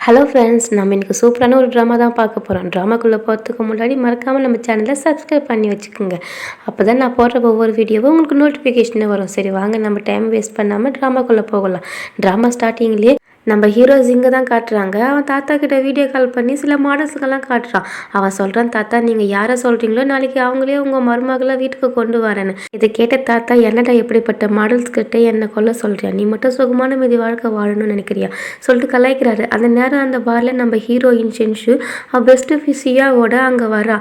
Hello friends, நம்ம இன்றைக்கி சூப்பரான ஒரு ட்ராமா தான் பார்க்க போகிறோம். ட்ராமாக்குள்ளே போகிறதுக்கு முன்னாடி மறக்காமல் நம்ம சேனலை சப்ஸ்கிரைப் பண்ணி வச்சுக்கோங்க. அப்போ தான் நான் போடுற ஒவ்வொரு வீடியோவும் உங்களுக்கு நோட்டிஃபிகேஷனே வரும். சரி வாங்க, நம்ம டைம் வேஸ்ட் பண்ணாமல் ட்ராமாக்குள்ளே போகலாம். ட்ராமா ஸ்டார்டிங்லேயே நம்ம ஹீரோ ஜிங்கை தான் காட்டுறாங்க. அவன் தாத்தா கிட்ட வீடியோ கால் பண்ணி சில மாடல்ஸுக்கெல்லாம் காட்டுறான். அவன் சொல்கிறான், தாத்தா நீங்கள் யாரை சொல்கிறீங்களோ நாளைக்கு அவங்களே உங்கள் மருமகளை வீட்டுக்கு கொண்டு வரேன்னு. இதை கேட்ட தாத்தா, என்னடா எப்படிப்பட்ட மாடல்ஸ் கிட்ட என்னை கொல்ல சொல்கிறியா? நீ மட்டும் சுகமான மீதி வாழ்க்கை வாழணும்னு நினைக்கிறியா சொல்லிட்டு கலாய்க்கிறாரு. அந்த நேரம் அந்த பாரில் நம்ம ஹீரோயின் சென்ஷு பெஸ்ட்டு ஃபிஷியாவோட அங்கே வரா.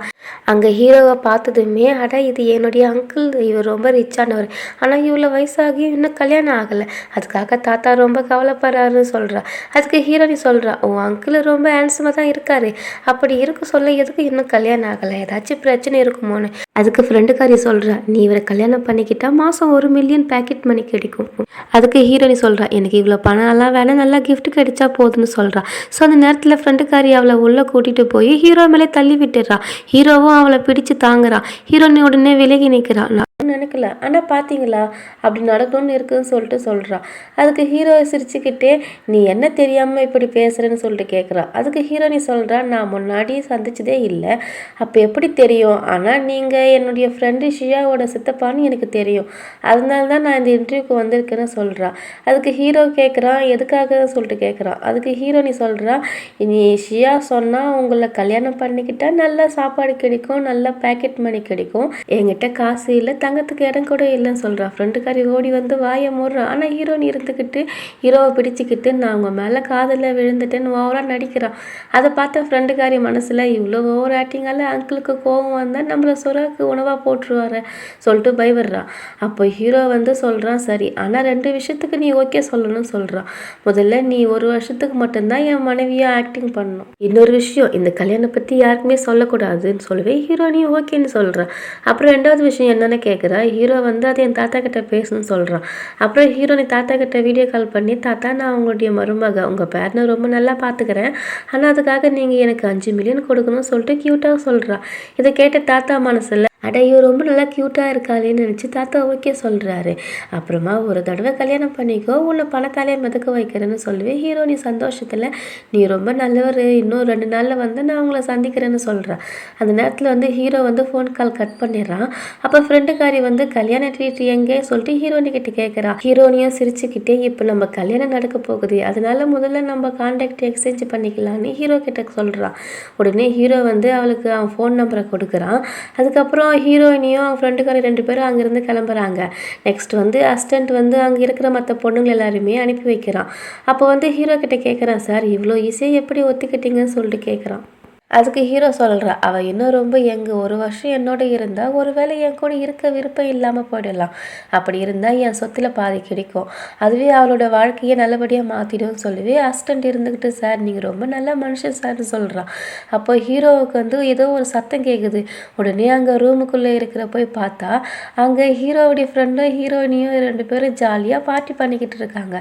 அங்கே ஹீரோவை பார்த்ததுமே, அட இது என்னுடைய அங்கிள், இவர் ரொம்ப ரிச்சானவர், ஆனால் இவ்வளோ வயசாகி இன்னும் கல்யாணம் ஆகலை, அதுக்காக தாத்தா ரொம்ப கவலைப்படுறாருன்னு சொல்கிறா. அதுக்கு ஹீரோனி சொல்கிறா, உன் அங்கிள் ரொம்ப ஹேண்ட்ஸமாக தான் இருக்காரு, அப்படி இருக்க சொல்ல எதுக்கு இன்னும் கல்யாணம் ஆகலை, ஏதாச்சும் பிரச்சனை இருக்குமோன்னு. அதுக்கு ஃப்ரெண்டுக்காரி சொல்கிறா, நீ இவரை கல்யாணம் பண்ணிக்கிட்டா மாதம் 1 மில்லியன் பேக்கெட் மணி கிடைக்கும். அதுக்கு ஹீரோனி சொல்கிறா, எனக்கு இவ்வளோ பணம்லாம் வேணாம், நல்லா கிஃப்ட் கிடைச்சா போதுன்னு சொல்கிறா. ஸோ அந்த நேரத்தில் ஃப்ரெண்டுக்காரி அவளை உள்ளே கூட்டிகிட்டு போய் ஹீரோ மேலே தள்ளி விட்டுடுறா. ஹீரோவும் அவளை பிடிச்சு தாங்குறா. ஹீரோனி உடனே விலகி நிற்கிறான். நான் நினைக்கல, ஆனால் பார்த்தீங்களா அப்படி நடக்கும்னு இருக்குன்னு சொல்லிட்டு சொல்கிறான். அதுக்கு ஹீரோ சிரிச்சுக்கிட்டே, நீ என்ன தெரியாமல் இப்படி பேசுகிறேன்னு சொல்லிட்டு கேட்குறா. அதுக்கு ஹீரோனி சொல்கிறா, நான் முன்னாடி சந்திச்சதே இல்லை, அப்போ எப்படி தெரியும், ஆனால் நீங்கள் என்னுடைய ஃப்ரெண்டு ஷியாவோட சித்தப்பான்னு எனக்கு தெரியும், அதனால தான் நான் இந்த இன்டர்வியூக்கு வந்திருக்கேன்னு சொல்கிறா. அதுக்கு ஹீரோ கேட்குறான், எதுக்காக சொல்லிட்டு கேட்குறான். அதுக்கு ஹீரோனி சொல்கிறா, நீ ஷியா சொன்னால் உங்களை கல்யாணம் பண்ணிக்கிட்டா நல்ல சாப்பாடு கிடைக்கும், நல்ல பேக்கெட் மணி கிடைக்கும், என்கிட்ட காசு இல்லை, தங்கத்துக்கு இடம் கூட இல்லைன்னு சொல்கிறா. ஃப்ரெண்டுக்காரி ஓடி வந்து வாயை மூடுறான். ஆனால் ஹீரோனி இருந்துக்கிட்டு ஹீரோவை பிடிச்சிக்கிட்டு, நான் அவங்க மேலே காதலில் விழுந்துட்டேன்னு ஓவராக நடிக்கிறான். அதை பார்த்த ஃப்ரெண்டுக்காரி மனசில், இவ்வளோ ஓவர் ஆக்டிங்கால அங்கிளுக்கு கோவம் வந்தால் நம்மளை சுறாக்கு உணவாக போட்டுருவார சொல்லிட்டு பயப்படுறான். அப்போ ஹீரோ வந்து சொல்கிறான், சரி ஆனால் 2 விஷயத்துக்கு நீ ஓகே சொல்லணும்னு சொல்கிறான். முதல்ல நீ 1 வருஷத்துக்கு மட்டும்தான் என் மனைவியாக ஆக்டிங் பண்ணணும், இன்னொரு விஷயம் இந்த கல்யாணம் பற்றி யாருக்குமே சொல்லக்கூடாதுன்னு சொல்லவே ஹீரோனி ஓகேன்னு சொல்கிறான். அப்புறம் 2வது விஷயம் என்னென்னு கேட்குறா. ஹீரோ வந்து அது என் தாத்தா கிட்ட பேசணும்னு சொல்கிறான். அப்புறம் ஹீரோனி தாத்தா கிட்ட வீடியோ கால் பண்ணி, தாத்தா நான் உங்களுடைய மருமக, உங்கள் பேரனை ரொம்ப நல்லா பார்த்துக்கிறேன், ஆனால் அதுக்காக நீங்கள் எனக்கு 5 மில்லியன் கொடுக்கணும்னு சொல்லிட்டு க்யூட்டாக சொல்கிறா. இதை கேட்ட தாத்தா மனசில், அடையோ ரொம்ப நல்லா க்யூட்டாக இருக்காளேன்னு நினச்சி தாத்தா ஓகே சொல்கிறாரு. அப்புறமா ஒரு தடவை கல்யாணம் பண்ணிக்கோ, உன்னை பணத்தாலே மிதக்க வைக்கிறேன்னு சொல்லி ஹீரோனி சந்தோஷத்தில், நீ ரொம்ப நல்லவர், இன்னும் 2 நாளில் வந்து நான் உங்களை சந்திக்கிறேன்னு சொல்கிறேன். அந்த நேரத்தில் வந்து ஹீரோ வந்து ஃபோன் கால் கட் பண்ணிடுறான். அப்போ ஃப்ரெண்டுக்காரி வந்து கல்யாண ட்ரீட் எங்கே சொல்லிட்டு ஹீரோனி கிட்ட கேட்குறா. ஹீரோனியும் சிரிச்சுக்கிட்டே, இப்போ நம்ம கல்யாணம் நடக்க போகுது, அதனால முதல்ல நம்ம கான்டாக்ட் எக்ஸ்சேஞ்ச் பண்ணிக்கலான்னு ஹீரோ கிட்ட சொல்கிறான். உடனே ஹீரோ வந்து அவளுக்கு அவன் ஃபோன் நம்பரை கொடுக்குறான். அதுக்கப்புறம் ஹீரோயினியும் அவங்க ஃப்ரெண்டுக்காரி 2 பேரும் அங்கேருந்து கிளம்புறாங்க. நெக்ஸ்ட் வந்து அசிஸ்டண்ட் வந்து அங்கே இருக்கிற மற்ற பொண்ணுங்க எல்லாருமே அனுப்பி வைக்கிறான். அப்போ வந்து ஹீரோ கிட்ட கேட்குறான், சார் இவ்வளோ ஈஸியாக எப்படி ஒத்துக்கிட்டீங்கன்னு சொல்லிட்டு கேட்குறான். அதுக்கு ஹீரோ சொல்கிறா, அவள் இன்னும் ரொம்ப 1 வருஷம் என்னோட இருந்தால் ஒருவேளை என் கூட இருக்க விருப்பம் இல்லாமல் போயிடலாம், அப்படி இருந்தால் என் சொத்தில் பாதி கிடைக்கும், அதுவே அவளோட வாழ்க்கையை நல்லபடியாக மாற்றிடும்னு சொல்லி அசிஸ்டண்ட் இருந்துக்கிட்டு, சார் நீங்கள் ரொம்ப நல்ல மனுஷன் சார்னு சொல்கிறான். அப்போ ஹீரோவுக்கு வந்து ஏதோ ஒரு சத்தம் கேட்குது. உடனே அங்கே ரூமுக்குள்ளே இருக்கிற போய் பார்த்தா அங்கே ஹீரோவுடைய ஃப்ரெண்டும் ஹீரோயினியும் 2 பேரும் ஜாலியாக பார்ட்டி பண்ணிக்கிட்டு இருக்காங்க.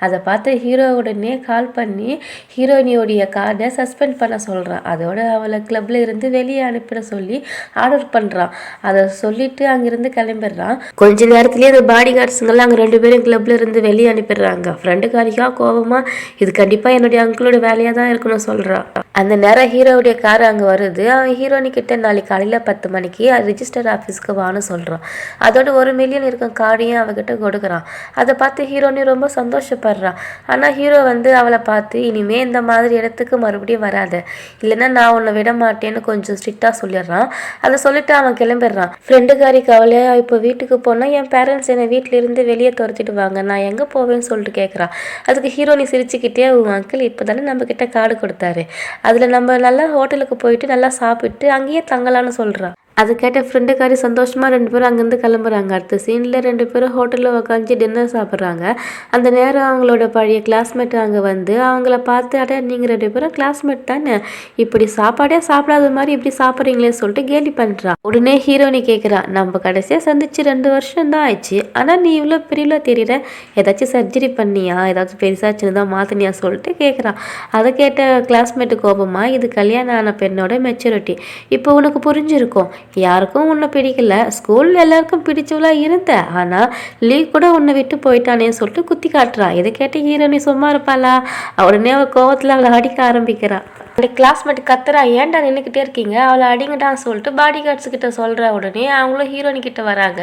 அதை பார்த்து ஹீரோ உடனே கால் பண்ணி ஹீரோயினியோடைய கார்டை சஸ்பெண்ட் பண்ண சொல்கிறான். அதோட அவளை கிளப்ல இருந்து வெளியே அனுப்பிட சொல்லி ஆர்டர் பண்றான். அதை சொல்லிட்டு அங்கிருந்து கிளம்பிடுறான். கொஞ்ச நேரத்திலேயே அந்த பாடி கார்ட்ஸுங்கெல்லாம் அங்கே 2 பேரும் கிளப்ல இருந்து வெளியே அனுப்பிடுறாங்க. ஃப்ரெண்டுக்காரிக்கா கோபமா, இது கண்டிப்பா என்னுடைய அங்கிளோட வேலையா தான் இருக்கணும் சொல்றா. அந்த நேரம் ஹீரோவுடைய கார் அங்கே வருது. அவன் ஹீரோனி கிட்ட நாளைக்கு காலையில் 10 மணிக்கு ரிஜிஸ்டர் ஆஃபீஸ்க்கு வான்னு சொல்கிறான். அதோட 1 மில்லியன் இருக்கும் கார்டையும் அவகிட்ட கொடுக்குறான். அதை பார்த்து ஹீரோனி ரொம்ப சந்தோஷப்படுறான். ஆனால் ஹீரோ வந்து அவளை பார்த்து, இனிமே இந்த மாதிரி இடத்துக்கு மறுபடியும் வராத, இல்லைன்னா நான் உன்னை விட மாட்டேன்னு கொஞ்சம் ஸ்ட்ரிக்டாக சொல்லிடுறான். அதை சொல்லிட்டு அவன் கிளம்பிடுறான். ஃப்ரெண்டுக்காரிக்கு அவளை, இப்போ வீட்டுக்கு போனால் என் பேரண்ட்ஸ் என்னை வீட்டிலிருந்து வெளியே துரத்திட்டு வாங்க, நான் எங்கே போவேன்னு சொல்லிட்டு கேட்குறான். அதுக்கு ஹீரோனி சிரிச்சுக்கிட்டே, உன் அங்கிள் இப்போ தானே நம்மக்கிட்ட கார்டு கொடுத்தாரு, அதில் நம்ம நல்லா ஹோட்டலுக்கு போயிட்டு நல்லா சாப்பிட்டு அங்கேயே தங்கலான்னு சொல்கிறான். அது கேட்ட ஃப்ரெண்டுக்காரி சந்தோஷமாக 2 பேரும் அங்கேருந்து கிளம்புறாங்க. அடுத்த சீனில் 2 பேரும் ஹோட்டலில் உட்காந்து டின்னர் சாப்பிட்றாங்க. அந்த நேரம் அவங்களோட பழைய கிளாஸ்மேட் அங்கே வந்து அவங்கள பார்த்து, அட நீங்கள் 2 பேரும் கிளாஸ்மேட் தானே, இப்படி சாப்பாடே சாப்பிடாத மாதிரி இப்படி சாப்பிட்றீங்களே சொல்லிட்டு கேலி பண்ணுறா. உடனே ஹீரோனி கேட்குறா, நம்ம கடைசியாக சந்திச்சு 2 வருஷம் தான் ஆயிடுச்சு, ஆனால் நீ இவ்வளோ பெரியல தெரியுற, ஏதாச்சும் சர்ஜரி பண்ணியா, ஏதாச்சும் பெருசாக சின்னதாக மாற்றினியா சொல்லிட்டு கேட்குறா. அதை கேட்ட கிளாஸ்மேட்டு கோபமாக, இது கல்யாணம் ஆன பெண்ணோட மெச்சூரிட்டி, இப்போ உனக்கு புரிஞ்சிருக்கும், யாருக்கும் உன்னை பிடிக்கல, ஸ்கூலில் எல்லாருக்கும் பிடிச்சவளா இருந்த, ஆனால் லீவ் கூட உன்னை விட்டு போயிட்டானேன்னு சொல்லிட்டு குத்தி காட்டுறா. இதை கேட்ட ஹீரோனி சும்மா இருப்பாளா? உடனே அவள் கோவத்தில் அவளை அடிக்க ஆரம்பிக்கிறா. அந்த கிளாஸ்மேட் கத்துறா, ஏன்டா நின்றுக்கிட்டே இருக்கீங்க, அவளை அடிங்கடான்னு சொல்லிட்டு பாடி கார்ட்ஸ் கிட்ட சொல்கிற. உடனே அவங்களும் ஹீரோயினி கிட்ட வராங்க.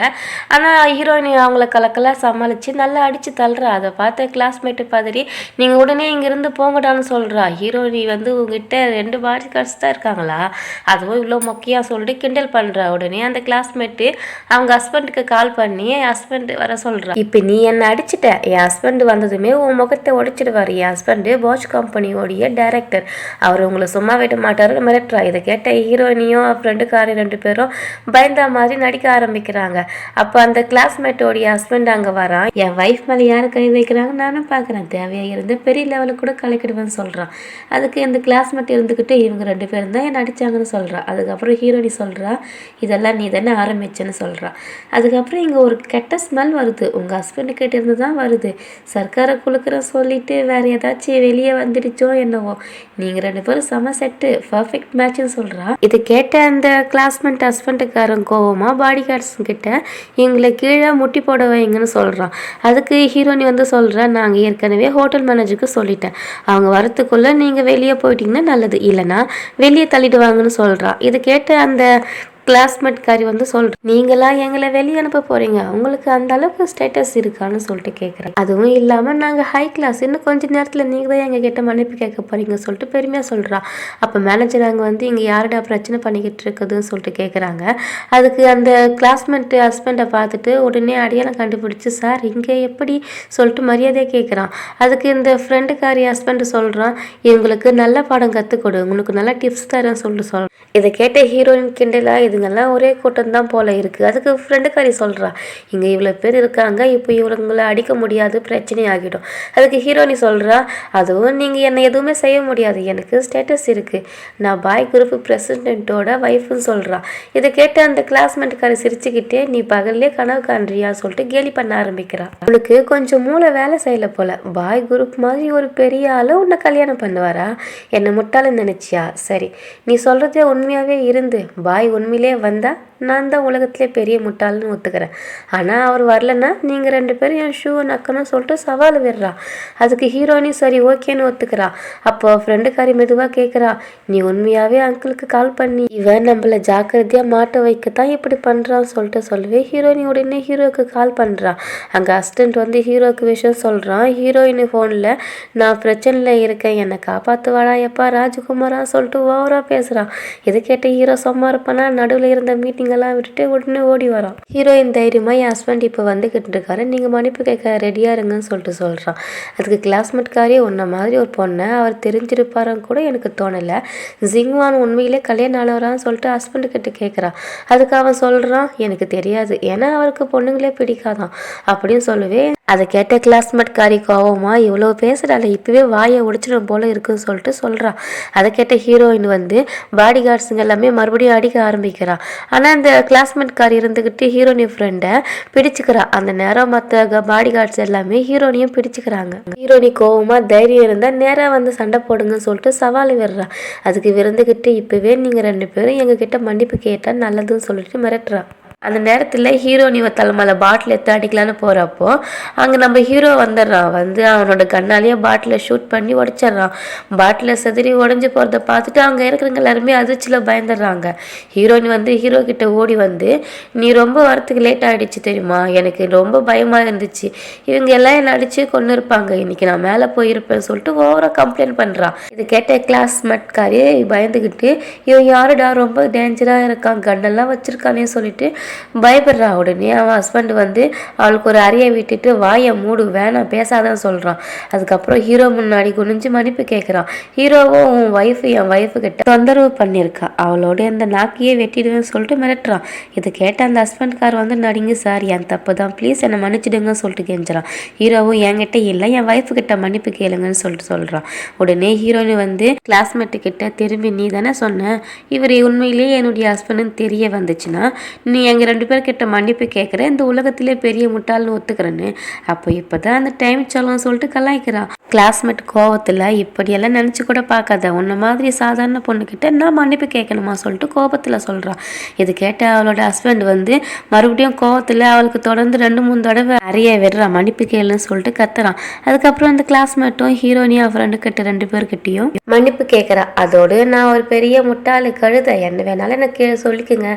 ஆனால் ஹீரோயினி அவங்கள கலக்கெல்லாம் சமாளித்து நல்லா அடித்து தள்ளுறா. அதை பார்த்த கிளாஸ்மேட்டு பதறி, நீங்கள் உடனே இங்கேருந்து போங்கடான்னு சொல்கிறா. ஹீரோயினி உங்ககிட்ட 2 பாடி கார்ட்ஸ் தான் இருக்காங்களா, அதுவும் இவ்வளோ மொக்கையாக சொல்லிட்டு கிண்டல் பண்ணுறா. உடனே அந்த கிளாஸ்மேட்டு அவங்க ஹஸ்பண்டுக்கு கால் பண்ணி என் ஹஸ்பண்ட் வர சொல்கிறா. இப்போ நீ என்னை அடிச்சிட்ட, என் ஹஸ்பண்ட் வந்ததுமே உன் முகத்தை உடைச்சிடுவார். என் ஹஸ்பண்டு வாட்ச் கம்பெனியோடைய டைரக்டர், அவர் உங்களை சும்மா விட மாட்டாரு மிரட்டுறா. இதை கேட்ட ஹீரோயினியும் ஃப்ரெண்டுக்காரி 2 பேரும் பயந்தா மாதிரி நடிக்க ஆரம்பிக்கிறாங்க. அப்போ அந்த கிளாஸ்மேட்டோடைய ஹஸ்பண்ட் அங்கே வரான். என் ஒய்ஃப் மேலே யார் கை வைக்கிறாங்க நானும் பார்க்குறேன், தேவையாக இருந்து பெரிய லெவலுக்கு கூட கலக்கிடுவேன்னு சொல்கிறான். அதுக்கு இந்த கிளாஸ்மேட் இருந்துக்கிட்டு இவங்க 2 பேரும் தான் என்ன அடித்தாங்கன்னு சொல்கிறான். அதுக்கப்புறம் ஹீரோயினி சொல்கிறா, இதெல்லாம் நீ தானே ஆரம்பிச்சேன்னு சொல்கிறா. அதுக்கப்புறம் இங்கே ஒரு கெட்ட ஸ்மெல் வருது, உங்கள் ஹஸ்பண்டு கிட்ட இருந்து தான் வருது, சர்க்காரை குளுக்கிற சொல்லிட்டு வேறு ஏதாச்சும் வெளியே வந்துடுச்சோ என்னவோ, நீங்கள் 2 பேரும் செம செட்டு, பர்ஃபெக்ட் மேட்ச்னு சொல்கிறா. இது கேட்ட அந்த கிளாஸ்மேட் ஹஸ்பண்டுக்காரன் கோவமா பாடி கார்ட்ஸ் கிட்ட எங்களை கீழே முட்டி போட வைங்கன்னு சொல்கிறான். அதுக்கு ஹீரோயினி சொல்கிறா, நாங்கள் ஏற்கனவே ஹோட்டல் மேனேஜருக்கு சொல்லிட்டேன், அவங்க வரத்துக்குள்ளே நீங்கள் வெளியே போயிட்டீங்கன்னா நல்லது, இல்லைனா வெளியே தள்ளிடுவாங்கன்னு சொல்கிறா. இது கேட்ட அந்த கிளாஸ்மேட் காரி சொல்கிறேன், நீங்களா எங்களை வெளியே அனுப்ப போகிறீங்க, உங்களுக்கு அந்த அளவுக்கு ஸ்டேட்டஸ் இருக்கான்னு சொல்லிட்டு கேட்குறேன். அதுவும் இல்லாமல் நாங்கள் ஹை கிளாஸ், இன்னும் கொஞ்சம் நேரத்தில் நீங்கள் தான் எங்கள் கிட்ட மன்னிப்பு கேட்க போகிறீங்க சொல்லிட்டு பெருமையாக சொல்கிறா. அப்போ மேனேஜர் அங்கே இங்கே யாருடா பிரச்சனை பண்ணிக்கிட்டு இருக்குதுன்னு சொல்லிட்டு கேட்குறாங்க. அதுக்கு அந்த கிளாஸ்மேட் ஹஸ்பண்டை பார்த்துட்டு உடனே அடையாளம் கண்டுபிடிச்சி, சார் இங்கே எப்படி சொல்லிட்டு மரியாதையாக கேட்குறான். அதுக்கு இந்த ஃப்ரெண்டுக்காரி ஹஸ்பண்ட் சொல்கிறான், இவங்களுக்கு நல்ல பாடம் கற்றுக் கொடு, உங்களுக்கு நல்ல டிப்ஸ் தரேன்னு சொல்லிட்டு சொல்கிறேன். இதை கேட்ட ஹீரோயின் கிண்டலா, இதுங்கெல்லாம் ஒரே கூட்டம் தான் போல இருக்குது. அதுக்கு ஃப்ரெண்டுக்காரி சொல்கிறா, இங்கே இவ்வளோ பேர் இருக்காங்க, இப்போ இவங்களை அடிக்க முடியாது, பிரச்சனை ஆகிடும். அதுக்கு ஹீரோயினி சொல்கிறா, அதுவும் நீங்கள் என்னை எதுவுமே செய்ய முடியாது, எனக்கு ஸ்டேட்டஸ் இருக்குது, நான் பாய் குரூப் பிரசிடென்ட்டோட ஒய்ஃப்னு சொல்கிறா. இதை கேட்டு அந்த கிளாஸ்மேட்டுக்காரி சிரிச்சுக்கிட்டே, நீ பகல்லே கனவு காண்றியா சொல்லிட்டு கேலி பண்ண ஆரம்பிக்கிறா. அவளுக்கு கொஞ்சம் மூளை வேலை செய்யல போல, பாய் குரூப் மாதிரி ஒரு பெரிய ஆளு உன்னை கல்யாணம் பண்ணுவாரா, என்னை முட்டாளன்னு நினைச்சியா, சரி நீ சொல்கிறதே உண்மையாகவே இருந்து பாய் உண்மையிலே வந்தா நான் தான் உலகத்திலே பெரிய முட்டாள்னு ஒத்துக்கிறேன், ஆனால் அவர் வரலன்னா நீங்கள் 2 பேரும் என் ஷூவை நக்கணும்னு சொல்லிட்டு சவால் விடுறா. அதுக்கு ஹீரோயினி சரி ஓகேன்னு ஒத்துக்கிறா. அப்போ ஃப்ரெண்டுக்காரி மெதுவாக கேட்குறா, நீ உண்மையாகவே அங்கிளுக்கு கால் பண்ணி இவன் நம்மளை ஜாக்கிரதையாக மாட்ட வைக்கத்தான் இப்படி பண்ணுறான்னு சொல்லிட்டு சொல்லவே ஹீரோயினி உடனே ஹீரோவுக்கு கால் பண்ணுறா. அங்கே அசிஸ்டண்ட் ஹீரோவுக்கு விஷயம் சொல்கிறான். ஹீரோயினி ஃபோனில், நான் பிரச்சனையில் இருக்கேன், என்னை காப்பாற்றுவாடா எப்பா ராஜகுமாரா சொல்லிட்டு ஓவராக பேசுகிறான். இதை கேட்ட ஹீரோ சும்மா இருப்பானா, நடுவில் இருந்த மீட்டிங் எல்லாம் விட்டுட்டு உடனே ஓடி வரான். ஹீரோயின் தைரியமா, என் ஹஸ்பண்ட் இப்போ வந்துகிட்டு இருக்காரு, நீங்க மன்னிப்பு கேட்க ரெடியா இருங்கன்னு சொல்லிட்டு சொல்றான். அதுக்கு கிளாஸ்மேட்காரி, உன்ன மாதிரி ஒரு பொண்ணை அவர் தெரிஞ்சிருப்பாருன்னு கூட எனக்கு தோணலை, ஜிங்வான் உண்மையிலே கல்யாணம் ஆனவரான்னு சொல்லிட்டு ஹஸ்பண்ட் கிட்ட கேட்குறான். அதுக்கு அவன் சொல்றான், எனக்கு தெரியாது, ஏன்னா அவருக்கு பொண்ணுங்களே பிடிக்காதான் அப்படின்னு சொல்லவே அதை கேட்ட கிளாஸ்மேட்காரி கோவமா, இவ்வளோ பேசுகிறாள், இப்போவே வாயை உடைச்சிடும் போல இருக்குன்னு சொல்லிட்டு சொல்கிறான். அதை கேட்ட ஹீரோயின் பாடி கார்ட்ஸுங்க எல்லாமே மறுபடியும் அடிக்க ஆரம்பிக்கிறான். ஆனால் இந்த கிளாஸ்மேட்காரி இருந்துக்கிட்டு ஹீரோயின் ஃப்ரெண்டை பிடிச்சிக்கிறா. அந்த நேரம் மற்ற பாடி கார்ட்ஸ் எல்லாமே ஹீரோனியும் பிடிச்சிக்கிறாங்க. ஹீரோனி கோவமா, தைரியம் இருந்தால் நேராக சண்டை போடுங்கன்னு சொல்லிட்டு சவால் விடுறா. அதுக்கு விருந்துக்கிட்டு, இப்போவே நீங்கள் 2 பேரும் எங்ககிட்ட மன்னிப்பு கேட்டால் நல்லதுன்னு சொல்லிட்டு மிரட்டுறா. அந்த நேரத்தில் ஹீரோனி தலைமையில பாட்டில் எடுத்து அடிக்கலான்னு போகிறப்போ அங்கே நம்ம ஹீரோ வந்துடுறான். அவனோட கண்ணாலேயே பாட்டிலை ஷூட் பண்ணி உடைச்சிட்றான். பாட்டிலை செதறி உடஞ்சி போகிறத பார்த்துட்டு அங்கே இருக்கிறவங்க எல்லாருமே அதிர்ச்சியில் பயந்துடுறாங்க. ஹீரோனி ஹீரோ கிட்ட ஓடி நீ ரொம்ப வரத்துக்கு லேட் ஆகிடுச்சு தெரியுமா, எனக்கு ரொம்ப பயமாக இருந்துச்சு, இவங்க எல்லாம் என்னை அடித்து கொண்டு இருப்பாங்க, இன்னைக்கு நான் மேலே போயிருப்பேன்னு சொல்லிட்டு ஓவராக கம்ப்ளைண்ட் பண்ணுறான். இது கேட்ட கிளாஸ்மேட்காரி பயந்துக்கிட்டு, இவன் யாருடா ரொம்ப டேஞ்சராக இருக்கான், கண்ணெல்லாம் வச்சுருக்கானே சொல்லிட்டு பயப்படுறா. உடனே அவன் ஹஸ்பண்ட் அவளுக்கு ஒரு அறையை விட்டுட்டு, வாயை மூடு, வேணாம் பேசாதான் சொல்கிறான். அதுக்கப்புறம் ஹீரோ முன்னாடி குனிஞ்சு மன்னிப்பு கேட்குறான். ஹீரோவும் உன் ஒய்ஃபு என் ஒய்ஃபு கிட்ட தொந்தரவு பண்ணியிருக்கா, அவளோட இந்த நாக்கையே வெட்டிடுவேன்னு சொல்லிட்டு மிரட்டுறான். இதை கேட்ட அந்த ஹஸ்பண்ட்கார் நடிங்க சார், என் தப்பு தான், ப்ளீஸ் என்னை மன்னிச்சிடுங்கன்னு சொல்லிட்டு கெஞ்சுறான். ஹீரோவும் என்கிட்ட இல்லை, என் ஒய்ஃபு கிட்ட மன்னிப்பு கேளுங்கன்னு சொல்லிட்டு சொல்கிறான். உடனே ஹீரோனி கிளாஸ்மேட்டு கிட்ட திரும்பி, நீ தானே சொன்ன இவர் உண்மையிலேயே என்னுடைய ஹஸ்பண்டுன்னு தெரிய வந்துச்சுன்னா நீ எங்கள் 2 பேர்கிட்ட மன்னிப்பு கேட்குறேன், இந்த உலகத்திலே பெரிய முட்டாள்னு ஒத்துக்கிறேன்னு. அப்போ இப்போ தான் அந்த டைம் சொல்லணும்னு சொல்லிட்டு கலாய்க்கிறான். கிளாஸ்மேட் கோவத்தில் இப்படியெல்லாம் நினச்சி கூட பார்க்காத, உன்ன மாதிரி சாதாரண பொண்ணுக்கிட்ட நான் மன்னிப்பு கேட்கணுமா சொல்லிட்டு கோபத்தில் சொல்கிறான். இது கேட்ட அவளோட ஹஸ்பண்ட் வந்து மறுபடியும் கோவத்தில் அவளுக்கு தொடர்ந்து 2-3 தடவை நிறைய விடுறான், மன்னிப்பு கேளுன்னு சொல்லிட்டு கத்துறான். அதுக்கப்புறம் அந்த கிளாஸ்மேட்டும் ஹீரோனியா ஃப்ரெண்டு கிட்ட 2 பேர்கிட்டையும் மன்னிப்பு கேட்குறான். அதோடு நான் ஒரு பெரிய முட்டாளு கழுத, என்ன வேணாலும் எனக்கு சொல்லிக்குங்க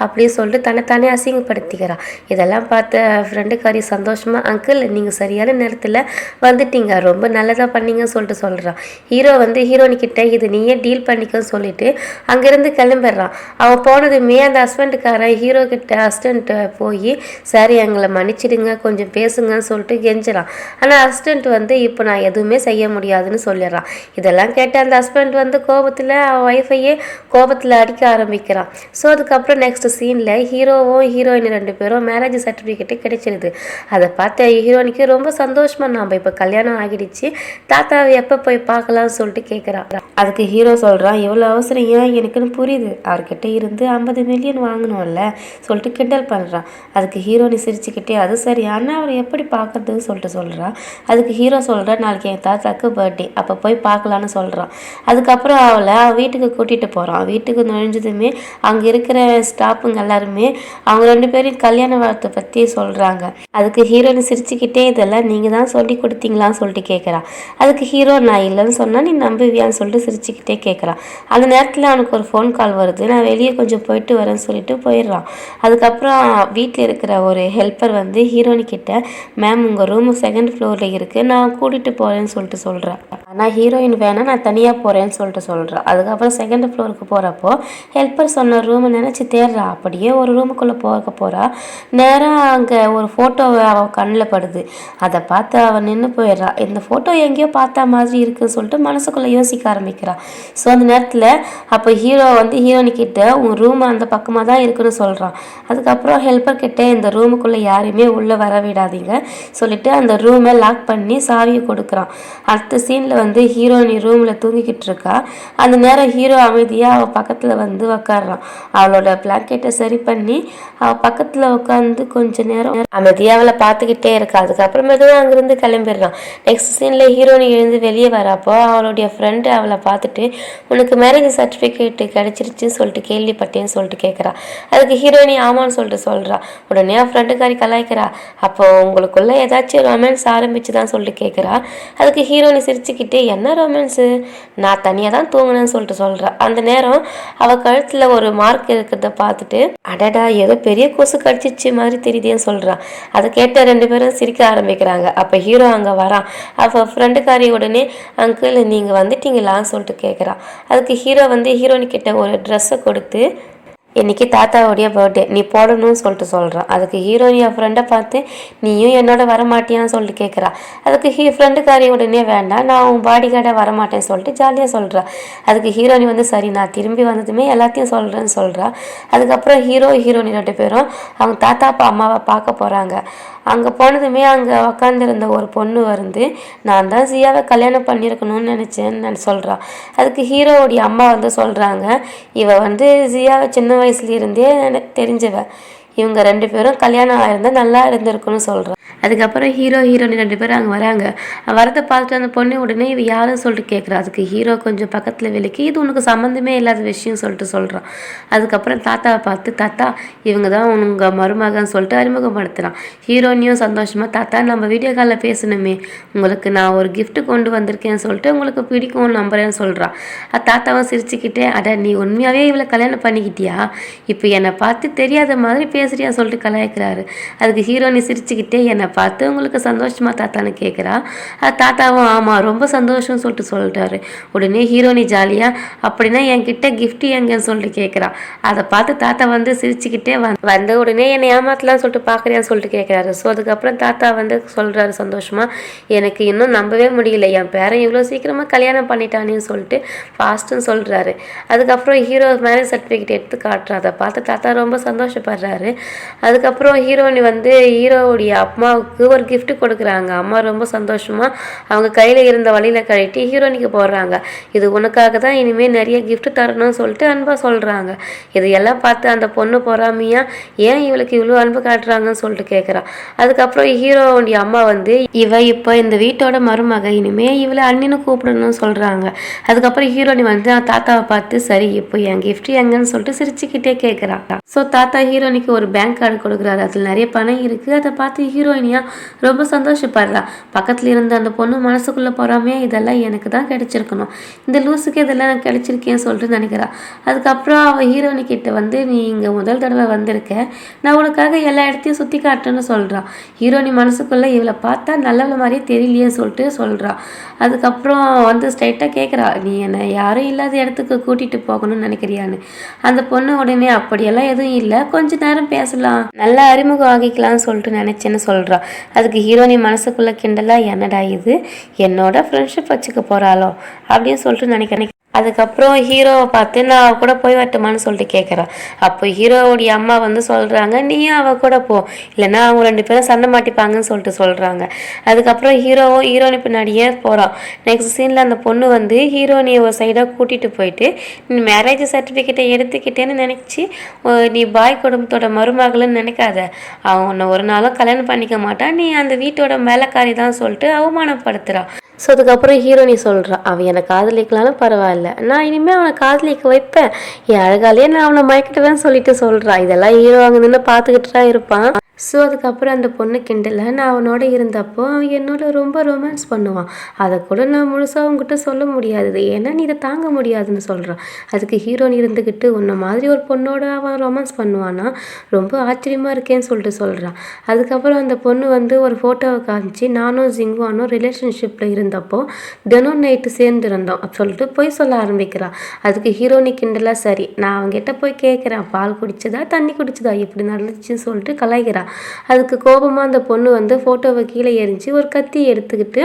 அப்படின்னு சொல்லிட்டு தன்னைத்தானே அசிங்கப்படுத்திக்கிறான். இதெல்லாம் பார்த்த ஃப்ரெண்டுக்காரி சந்தோஷமா, அங்கிள் நீங்கள் சரியான நேரத்தில் வந்துட்டீங்க, ரொம்ப நல்லதாக பண்ணீங்கன்னு சொல்லிட்டு சொல்கிறான். ஹீரோ வந்து ஹீரோனிக்கிட்ட இது நீயே டீல் பண்ணிக்கன்னு சொல்லிட்டு அங்கேருந்து கிளம்பிடுறான். அவன் போனதுமே அந்த ஹஸ்பண்டுக்காரன் ஹீரோ கிட்ட அசிஸ்டண்ட்டை போய் சார் எங்களை மன்னிச்சிடுங்க, கொஞ்சம் பேசுங்கன்னு சொல்லிட்டு கெஞ்சிறான். ஆனால் அசிஸ்டண்ட் வந்து இப்போ நான் எதுவுமே செய்ய முடியாதுன்னு சொல்லிடுறான். இதெல்லாம் கேட்ட அந்த ஹஸ்பண்ட் வந்து கோபத்தில் அவன் ஒய்ஃபையே கோபத்தில் அடிக்க ஆரம்பிக்கிறான். ஸோ அதுக்கப்புறம் நெக்ஸ்ட் சீனில் ஹீரோவும் ஹீரோயின் 2 பேரும் மேரேஜ் சர்டிஃபிகேட்டு கிடைச்சிருது. அதை பார்த்த ஹீரோனிக்கு ரொம்ப சந்தோஷமாக, நாம் இப்போ கல்யாணம் ஆகிடுச்சு, தாத்தாவை எப்போ போய் பார்க்கலாம்னு சொல்லிட்டு கேட்குறான். அதுக்கு ஹீரோ சொல்கிறான், இவ்வளோ அவசரம் ஏன் எனக்குன்னு புரியுது, அவர்கிட்ட இருந்து 50 மில்லியன் வாங்கணும்ல சொல்லிட்டு கிண்டல் பண்ணுறான். அதுக்கு ஹீரோனி சிரிச்சுக்கிட்டே அது சரி, ஆனால் அவரை எப்படி பார்க்கறதுன்னு சொல்லிட்டு சொல்கிறான். அதுக்கு ஹீரோ சொல்கிறான், நாளைக்கு என் தாத்தாக்கு பர்த்டே, அப்போ போய் பார்க்கலான்னு சொல்கிறான். அதுக்கப்புறம் அவளை வீட்டுக்கு கூட்டிகிட்டு போகிறான். வீட்டுக்கு நுழைஞ்சதுமே அங்கே இருக்கிற ஸ்டாஃபுங்க எல்லாருமே அவங்க 2 பேரும் கல்யாண வாழ்த்தை பற்றி சொல்கிறாங்க. அதுக்கு ஹீரோனி சிரிச்சுக்கிட்டே இதெல்லாம் நீங்கள் தான் சொல்லி கொடுத்தீங்களான்னு சொல்லிட்டு கேட்குறான். அதுக்கு ஹீரோ நான் இல்லைன்னு சொன்னால் நீ நம்புவியான்னு சொல்லிட்டு சிரிச்சுக்கிட்டே கேட்குறான். அந்த நேரத்தில் அவனுக்கு ஒரு ஃபோன் கால் வருது. நான் வெளியே கொஞ்சம் போயிட்டு வரேன்னு சொல்லிட்டு போயிடுறான். அதுக்கப்புறம் வீட்டில் இருக்கிற ஒரு ஹெல்ப்பர் வந்து ஹீரோனிக்கிட்ட, மேம் உங்கள் ரூமு 2nd ஃப்ளோரில் இருக்குது, நான் கூட்டிகிட்டு போகிறேன்னு சொல்லிட்டு சொல்கிறேன். ஆனால் ஹீரோயின் வேணால் நான் தனியாக போகிறேன்னு சொல்லிட்டு சொல்கிறேன். அதுக்கப்புறம் 2nd ஃப்ளோருக்கு போகிறப்போ ஹெல்ப்பர் சொன்ன ரூமை நினச்சி தேடுறா. அப்படியே ஒரு ரூமுக்குள்ளே போகிறா. நேராக அங்கே ஒரு ஃபோட்டோ அவள் கண்ணில் படுது. அதை பார்த்து அவன் நின்று போயிடுறா. இந்த ஃபோட்டோ எங்கேயோ பார்த்தா மாதிரி இருக்குன்னு சொல்லிட்டு மனசுக்குள்ளே யோசிக்க ஆரம்பிக்கிறான். ஸோ அந்த நேரத்தில் அப்போ ஹீரோ வந்து ஹீரோனிக்கிட்ட உன் ரூம் அந்த பக்கமாக தான் இருக்குன்னு சொல்கிறான். அதுக்கப்புறம் ஹெல்ப்பர் கிட்ட இந்த ரூமுக்குள்ளே யாரையுமே உள்ளே வர விடாதீங்க சொல்லிட்டு அந்த ரூமை லாக் பண்ணி சாவியை கொடுக்குறான். அடுத்த சீனில் வந்து ஹீரோனி ரூமில் தூங்கிக்கிட்டு இருக்கா. அந்த நேரம் ஹீரோ அமைதியாக அவள் பக்கத்தில் வந்து உக்காடுறான். அவளோட பிளாங்கெட்டை சரி பண்ணி அவள் பக்கத்தில் உட்காந்து கொஞ்ச நேரம் அமைதியாக அவளை பார்த்துக்கிட்டே இருக்கா. அதுக்கப்புறம் மெதுவாக அங்கேருந்து கிளம்பிடுறான். நெக்ஸ்ட் சீனில் ஹீரோனி எழுந்து வெளியே வரப்போ அவளுடைய ஃப்ரெண்டு அவளை பார்த்துட்டு உனக்கு மேரேஜ் சர்டிஃபிகேட்டு கிடச்சிருச்சுன்னு சொல்லிட்டு கேள்விப்பட்டேன்னு சொல்லிட்டு கேட்குறா. அதுக்கு ஹீரோனி ஆமான்னு சொல்லிட்டு சொல்கிறா. உடனே அவன் ஃப்ரெண்டுக்காரி கலாய்க்கிறா. அப்போ உங்களுக்குள்ளே ஏதாச்சும் ரொமான்ஸ் ஆரம்பிச்சு தான் சொல்லிட்டு கேட்குறா. அதுக்கு ஹீரோனி சிரிச்சுக்கிட்டே என்ன ரொமான்ஸு, நான் தனியாக தான் தூங்கினேன்னு சொல்லிட்டு சொல்கிறா. அந்த நேரம் அவள் கழுத்தில் ஒரு மார்க் இருக்கிறத பார்த்துட்டு அடடா ஏதோ பெரிய கொசு கடிச்சிச்சு மாதிரி தெரியுதேன்னு சொல்கிறான். அதை கேட்ட 2 பேரும் சிரிக்க ஆரம்பிக்கிறாங்க. அப்போ ஹீரோ அங்கே வரான். அப்போ ஃப்ரெண்டுக்காரி உடனே அங்கிள் நீங்கள் வந்துட்டீங்களான்னு சொல்லிட்டு கேட்குறான். அதுக்கு ஹீரோ வந்து ஹீரோனிக்கிட்ட ஒரு ட்ரெஸ்ஸை கொடுத்து இன்றைக்கி தாத்தாவுடைய பர்த்டே நீ போடணும்னு சொல்லிட்டு சொல்கிறான். அதுக்கு ஹீரோனி என் ஃப்ரெண்டை பார்த்து நீயும் என்னோட வரமாட்டியான்னு சொல்லிட்டு கேட்குறா. அதுக்கு ஃப்ரெண்டுக்காரி உடனே வேண்டாம் நான் உன் பாடி கார்டாக வரமாட்டேன்னு சொல்லிட்டு ஜாலியாக சொல்கிறா. அதுக்கு ஹீரோனி வந்து சரி நான் திரும்பி வந்ததுமே எல்லாத்தையும் சொல்கிறேன்னு சொல்கிறா. அதுக்கப்புறம் ஹீரோனி 2 பேரும் அவங்க தாத்தா அம்மாவை பார்க்க போகிறாங்க. அங்கே போனதுமே அங்கே உக்காந்துருந்த ஒரு பொண்ணு வந்து நான் தான் ஜியாவை கல்யாணம் பண்ணியிருக்கணும்னு நினச்சேன்னு சொல்கிறான். அதுக்கு ஹீரோவுடைய அம்மா வந்து சொல்கிறாங்க, இவ வந்து ஜியாவை சின்ன வயசுலேருந்தே தெரிஞ்சவ, இவங்க 2 பேரும் கல்யாணம் ஆயிருந்தால் நல்லா இருந்திருக்குன்னு சொல்கிறான். அதுக்கப்புறம் ஹீரோனி 2 பேரும் அங்கே வராங்க. வரதை பார்த்துட்டு அந்த பொண்ணு உடனே இவ யாரும் சொல்லிட்டு கேட்குறா. அதுக்கு ஹீரோ கொஞ்சம் பக்கத்தில் விலக்கி இது உனக்கு சம்மந்தமே இல்லாத விஷயம் சொல்லிட்டு சொல்கிறான். அதுக்கப்புறம் தாத்தாவை பார்த்து தாத்தா இவங்க தான் உங்கள் மருமகன்னு சொல்லிட்டு அறிமுகப்படுத்துகிறான். ஹீரோனியும் சந்தோஷமாக தாத்தா நம்ம வீடியோ காலில் பேசணுமே, உங்களுக்கு நான் ஒரு கிஃப்ட் கொண்டு வந்திருக்கேன்னு சொல்லிட்டு உங்களுக்கு பிடிக்கும் நம்புறேன்னு சொல்கிறான். தாத்தாவும் சிரிச்சுக்கிட்டே அட நீ உண்மையாகவே இவளை கல்யாணம் பண்ணிக்கிட்டியா, இப்போ என்னை பார்த்து தெரியாத மாதிரி பேசுறியா சொல்லிட்டு கலாய்க்கிறாரு. அதுக்கு ஹீரோனி சிரிச்சுக்கிட்டே என்னை பார்த்து உங்களுக்கு சந்தோஷமா தாத்தான்னு கேட்குறா. தாத்தாவும் ஆமாம் ரொம்ப சந்தோஷம்னு சொல்லிட்டாரு. உடனே ஹீரோனி ஜாலியாக அப்படின்னா என்கிட்ட கிஃப்ட் எங்கன்னு சொல்லிட்டு கேட்குறா. அதை பார்த்து தாத்தா வந்து சிரிச்சுக்கிட்டே வந்த உடனே என்னை ஏமாத்தலாம்னு சொல்லிட்டு பார்க்குறியான்னு சொல்லிட்டு கேட்குறாரு. ஸோ அதுக்கப்புறம் தாத்தா வந்து சொல்கிறாரு சந்தோஷமாக, எனக்கு இன்னும் நம்பவே முடியல என் பேரன் இவ்வளோ சீக்கிரமாக கல்யாணம் பண்ணிட்டானேன்னு சொல்லிட்டு ஃபாஸ்ட்டுன்னு சொல்கிறாரு. அதுக்கப்புறம் ஹீரோ மேரேஜ் சர்டிஃபிகேட் எடுத்து காட்டுறா. அதை பார்த்து தாத்தா ரொம்ப சந்தோஷப்படுறாரு. அதுக்கப்புறம் ஹீரோனி வந்து ஹீரோவுடைய அம்மா அம்மாவுக்கு ஒரு gift கொடுக்குறாங்க. அம்மா ரொம்ப சந்தோஷமாக அவங்க கையில் இருந்த வழியில் கழட்டி ஹீரோனிக்கு போடுறாங்க. இது உனக்காக தான் இனிமேல் நிறைய gift தரணும்னு சொல்லிட்டு அன்பாக சொல்கிறாங்க. இதையெல்லாம் பார்த்து அந்த பொண்ணு பொறாமையா ஏன் இவளுக்கு இவ்வளோ அன்பு காட்டுறாங்கன்னு சொல்லிட்டு கேட்குறா. அதுக்கப்புறம் ஹீரோவுடைய அம்மா வந்து இவ இப்போ இந்த வீட்டோட மருமக, இனிமே இவளை அண்ணின்னு கூப்பிடணும்னு சொல்கிறாங்க. அதுக்கப்புறம் ஹீரோனி வந்து தாத்தாவை பார்த்து சரி இப்போ என் gift எங்கன்னு சொல்லிட்டு சிரிச்சுக்கிட்டே கேட்குறா. ஸோ தாத்தா ஹீரோனிக்கு ஒரு பேங்க் கார்டு கொடுக்குறாரு. அதில் நிறைய பணம் இருக்குது. அதை பார்த்து ஹீரோயினியா ரொம்ப சந்தோஷப்படுறா. பக்கத்தில் இருந்த அந்த பொண்ணு மனசுக்குள்ளே போறாமையா இதெல்லாம் எனக்கு தான் கிடைச்சிருக்கணும், இந்த லூஸுக்கு இதெல்லாம் எனக்கு கிடைச்சிருக்கேன்னு சொல்லிட்டு நினைக்கிறா. அதுக்கப்புறம் அவள் ஹீரோனி கிட்ட வந்து நீ இங்கே முதல் தடவை வந்திருக்க, நான் உனக்காக எல்லா இடத்தையும் சுற்றி காட்டுன்னு சொல்கிறான். ஹீரோனி மனசுக்குள்ளே இவளை பார்த்தா நல்லவள மாதிரியே தெரியலையே சொல்லிட்டு சொல்கிறா. அதுக்கப்புறம் வந்து ஸ்ட்ரைட்டாக கேட்குறா, நீ என்னை யாரும் இல்லாத இடத்துக்கு கூட்டிகிட்டு போகணும்னு நினைக்கிறியான்னு. அந்த பொண்ணு உடனே அப்படியெல்லாம் எதுவும் இல்லை, கொஞ்ச நேரம் பேசலாம், நல்லா அறிமுகம் ஆகிக்கலாம்னு சொல்லிட்டு நினச்சேன்னு சொல்கிறா. அதுக்கு ஹீரோனி மனசுக்குள்ளே கிண்டலா, என்னடா இது என்னோட ஃப்ரெண்ட்ஷிப் வச்சுக்க போகிறாளோ அப்படின்னு சொல்லிட்டு நினைக்கிறேன். அதுக்கப்புறம் ஹீரோவை பார்த்து நான் அவள் கூட போய் வரட்டுமான்னு சொல்லிட்டு கேட்குறான். அப்போ ஹீரோவுடைய அம்மா வந்து சொல்கிறாங்க, நீயும் அவள் கூட போ, இல்லைன்னா அவங்க 2 பேரும் சண்டை மாட்டிப்பாங்கன்னு சொல்லிட்டு சொல்கிறாங்க. அதுக்கப்புறம் ஹீரோவும் ஹீரோனி பின்னாடியே போகிறான். நெக்ஸ்ட் சீனில் அந்த பொண்ணு வந்து ஹீரோனியை ஒரு சைடாக கூட்டிகிட்டு போயிட்டு நீ மேரேஜ் சர்டிஃபிகேட்டை எடுத்துக்கிட்டேன்னு நினச்சி நீ பாய் குடும்பத்தோட மருமகள்னு நினைக்காத, அவன் உன்னை ஒரு நாளும் கல்யாணம் பண்ணிக்க மாட்டான், நீ அந்த வீட்டோட மேலக்காரி தான் சொல்லிட்டு அவமானப்படுத்துகிறான். ஸோ அதுக்கப்புறம் ஹீரோனி சொல்கிறான், அவன் என்னை காதலிக்கலாலும் பரவாயில்ல, நான் இனிமேல் அவனை காதலிக்க வைப்பேன், என் அழகாலேயே நான் அவனை மயக்கிட்டேன்னு சொல்லிட்டு சொல்கிறான். இதெல்லாம் ஹீரோ அங்கே நின்று பார்த்துக்கிட்டு தான் இருப்பான். ஸோ அதுக்கப்புறம் அந்த பொண்ணு கிண்டல, நான் அவனோட இருந்தப்போ அவன் என்னோட ரொம்ப ரொமான்ஸ் பண்ணுவான், அதை கூட நான் முழுசாக அவங்ககிட்ட சொல்ல முடியாது, ஏன்னா நீ இதை தாங்க முடியாதுன்னு சொல்கிறான். அதுக்கு ஹீரோனி இருந்துக்கிட்டு உன்னை மாதிரி ஒரு பொண்ணோட அவன் ரொமான்ஸ் பண்ணுவானா, ரொம்ப ஆச்சரியமாக இருக்கேன்னு சொல்லிட்டு சொல்கிறான். அதுக்கப்புறம் அந்த பொண்ணு வந்து ஒரு ஃபோட்டோவை காமிச்சு நானும் ஜிங்குவானும் ரிலேஷன்ஷிப்பில் இருந்தப்போ தினம் நைட்டு சேர்ந்து இருந்தோம் அப்படி சொல்லிட்டு போய் சொல்ல ஆரம்பிக்கிறான். அதுக்கு ஹீரோனி கிண்டலாக சரி நான் அவங்ககிட்ட போய் கேட்குறேன், பால் குடிச்சதா தண்ணி குடிச்சதா இப்படி நடந்துச்சுன்னு சொல்லிட்டு கலாய்கிறான். அதுக்கு கோபமாக அந்த பொண்ணு வந்து ஃபோட்டோவை கீழே எரிஞ்சு ஒரு கத்தி எடுத்துக்கிட்டு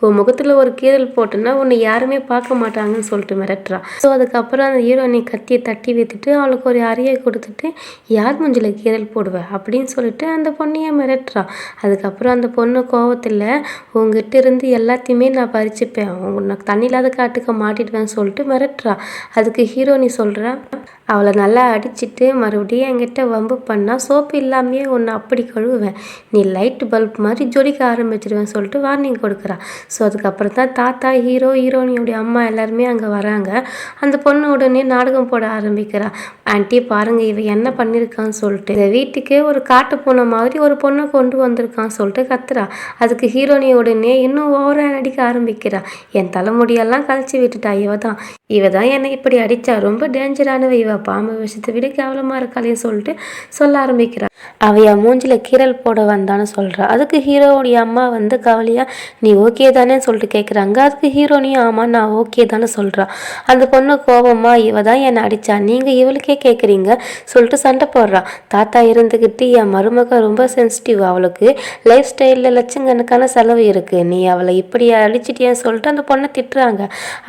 உன் முகத்தில் ஒரு கீரல் போட்டோன்னா உன்னை யாருமே பார்க்க மாட்டாங்கன்னு சொல்லிட்டு மிரட்டுறான். ஸோ அதுக்கப்புறம் அந்த ஹீரோயினை கத்தியை தட்டி வைத்துட்டு அவளுக்கு ஒரு அறையை கொடுத்துட்டு யார் மூஞ்சில் கீரல் போடுவேன் அப்படின்னு சொல்லிட்டு அந்த பொண்ணையே மிரட்டுறான். அதுக்கப்புறம் அந்த பொண்ணு கோவத்தில் உங்ககிட்ட இருந்து எல்லாத்தையுமே நான் பறிச்சுப்பேன், உனக்கு தண்ணி இல்லாத காட்டுக்க மாட்டிடுவேன்னு சொல்லிட்டு மிரட்டுறா. அதுக்கு ஹீரோனி சொல்கிறா, அவளை நல்லா அடிச்சுட்டு மறுபடியும் என்கிட்ட வம்பு பண்ணால் சோப்பு இல்லாமையே ஒன்று அப்படி கழுவுவேன், நீ லைட் பல்ப் மாதிரி ஜொலிக்க ஆரம்பிச்சிடுவேன் சொல்லிட்டு வார்னிங் கொடுக்குறா. ஸோ அதுக்கப்புறம் தான் தாத்தா ஹீரோனியோடைய அம்மா எல்லாருமே அங்கே வராங்க. அந்த பொண்ணு உடனே நாடகம் போட ஆரம்பிக்கிறா. ஆன்ட்டி பாருங்க இவ என்ன பண்ணியிருக்கான்னு சொல்லிட்டு, இந்த வீட்டுக்கே ஒரு காட்டு பூனை மாதிரி ஒரு பொண்ணை கொண்டு வந்திருக்கான்னு சொல்லிட்டு கத்துறா. அதுக்கு ஹீரோனி உடனே இன்னும் ஓவராக நடிக்க ஆரம்பிக்கிறா. என் தலைமுடியெல்லாம் கழிச்சு விட்டுட்டா, இவ தான் என்னை இப்படி அடித்தா, ரொம்ப டேஞ்சரானவ, இவ பாம்பு விஷயத்தை விட கேவலமாக இருக்காளேன்னு சொல்லிட்டு சொல்ல ஆரம்பிக்கிறா. அவைய மூஞ்சில் கீரல் போட வந்தான்னு சொல்கிறா. அதுக்கு ஹீரோவுடைய அம்மா வந்து கவலையா நீ ஓகே தானே சொல்லிட்டு கேட்குறாங்க. அதுக்கு ஹீரோனியும் ஆமாம் நான் ஓகே தானே சொல்கிறா. அந்த பொண்ணு கோபமா இவ தான் என்னை அடித்தா, நீங்கள் இவளுக்கே கேட்குறீங்க சொல்லிட்டு சண்டை போடுறா. தாத்தா இருந்துக்கிட்டு என் மருமக ரொம்ப சென்சிட்டிவ், அவளுக்கு லைஃப் ஸ்டைலில் லட்சக்கணக்கான செலவு இருக்குது, நீ அவளை இப்படி அடிச்சிட்டியான்னு சொல்லிட்டு அந்த பொண்ணை திட்டுறாங்க.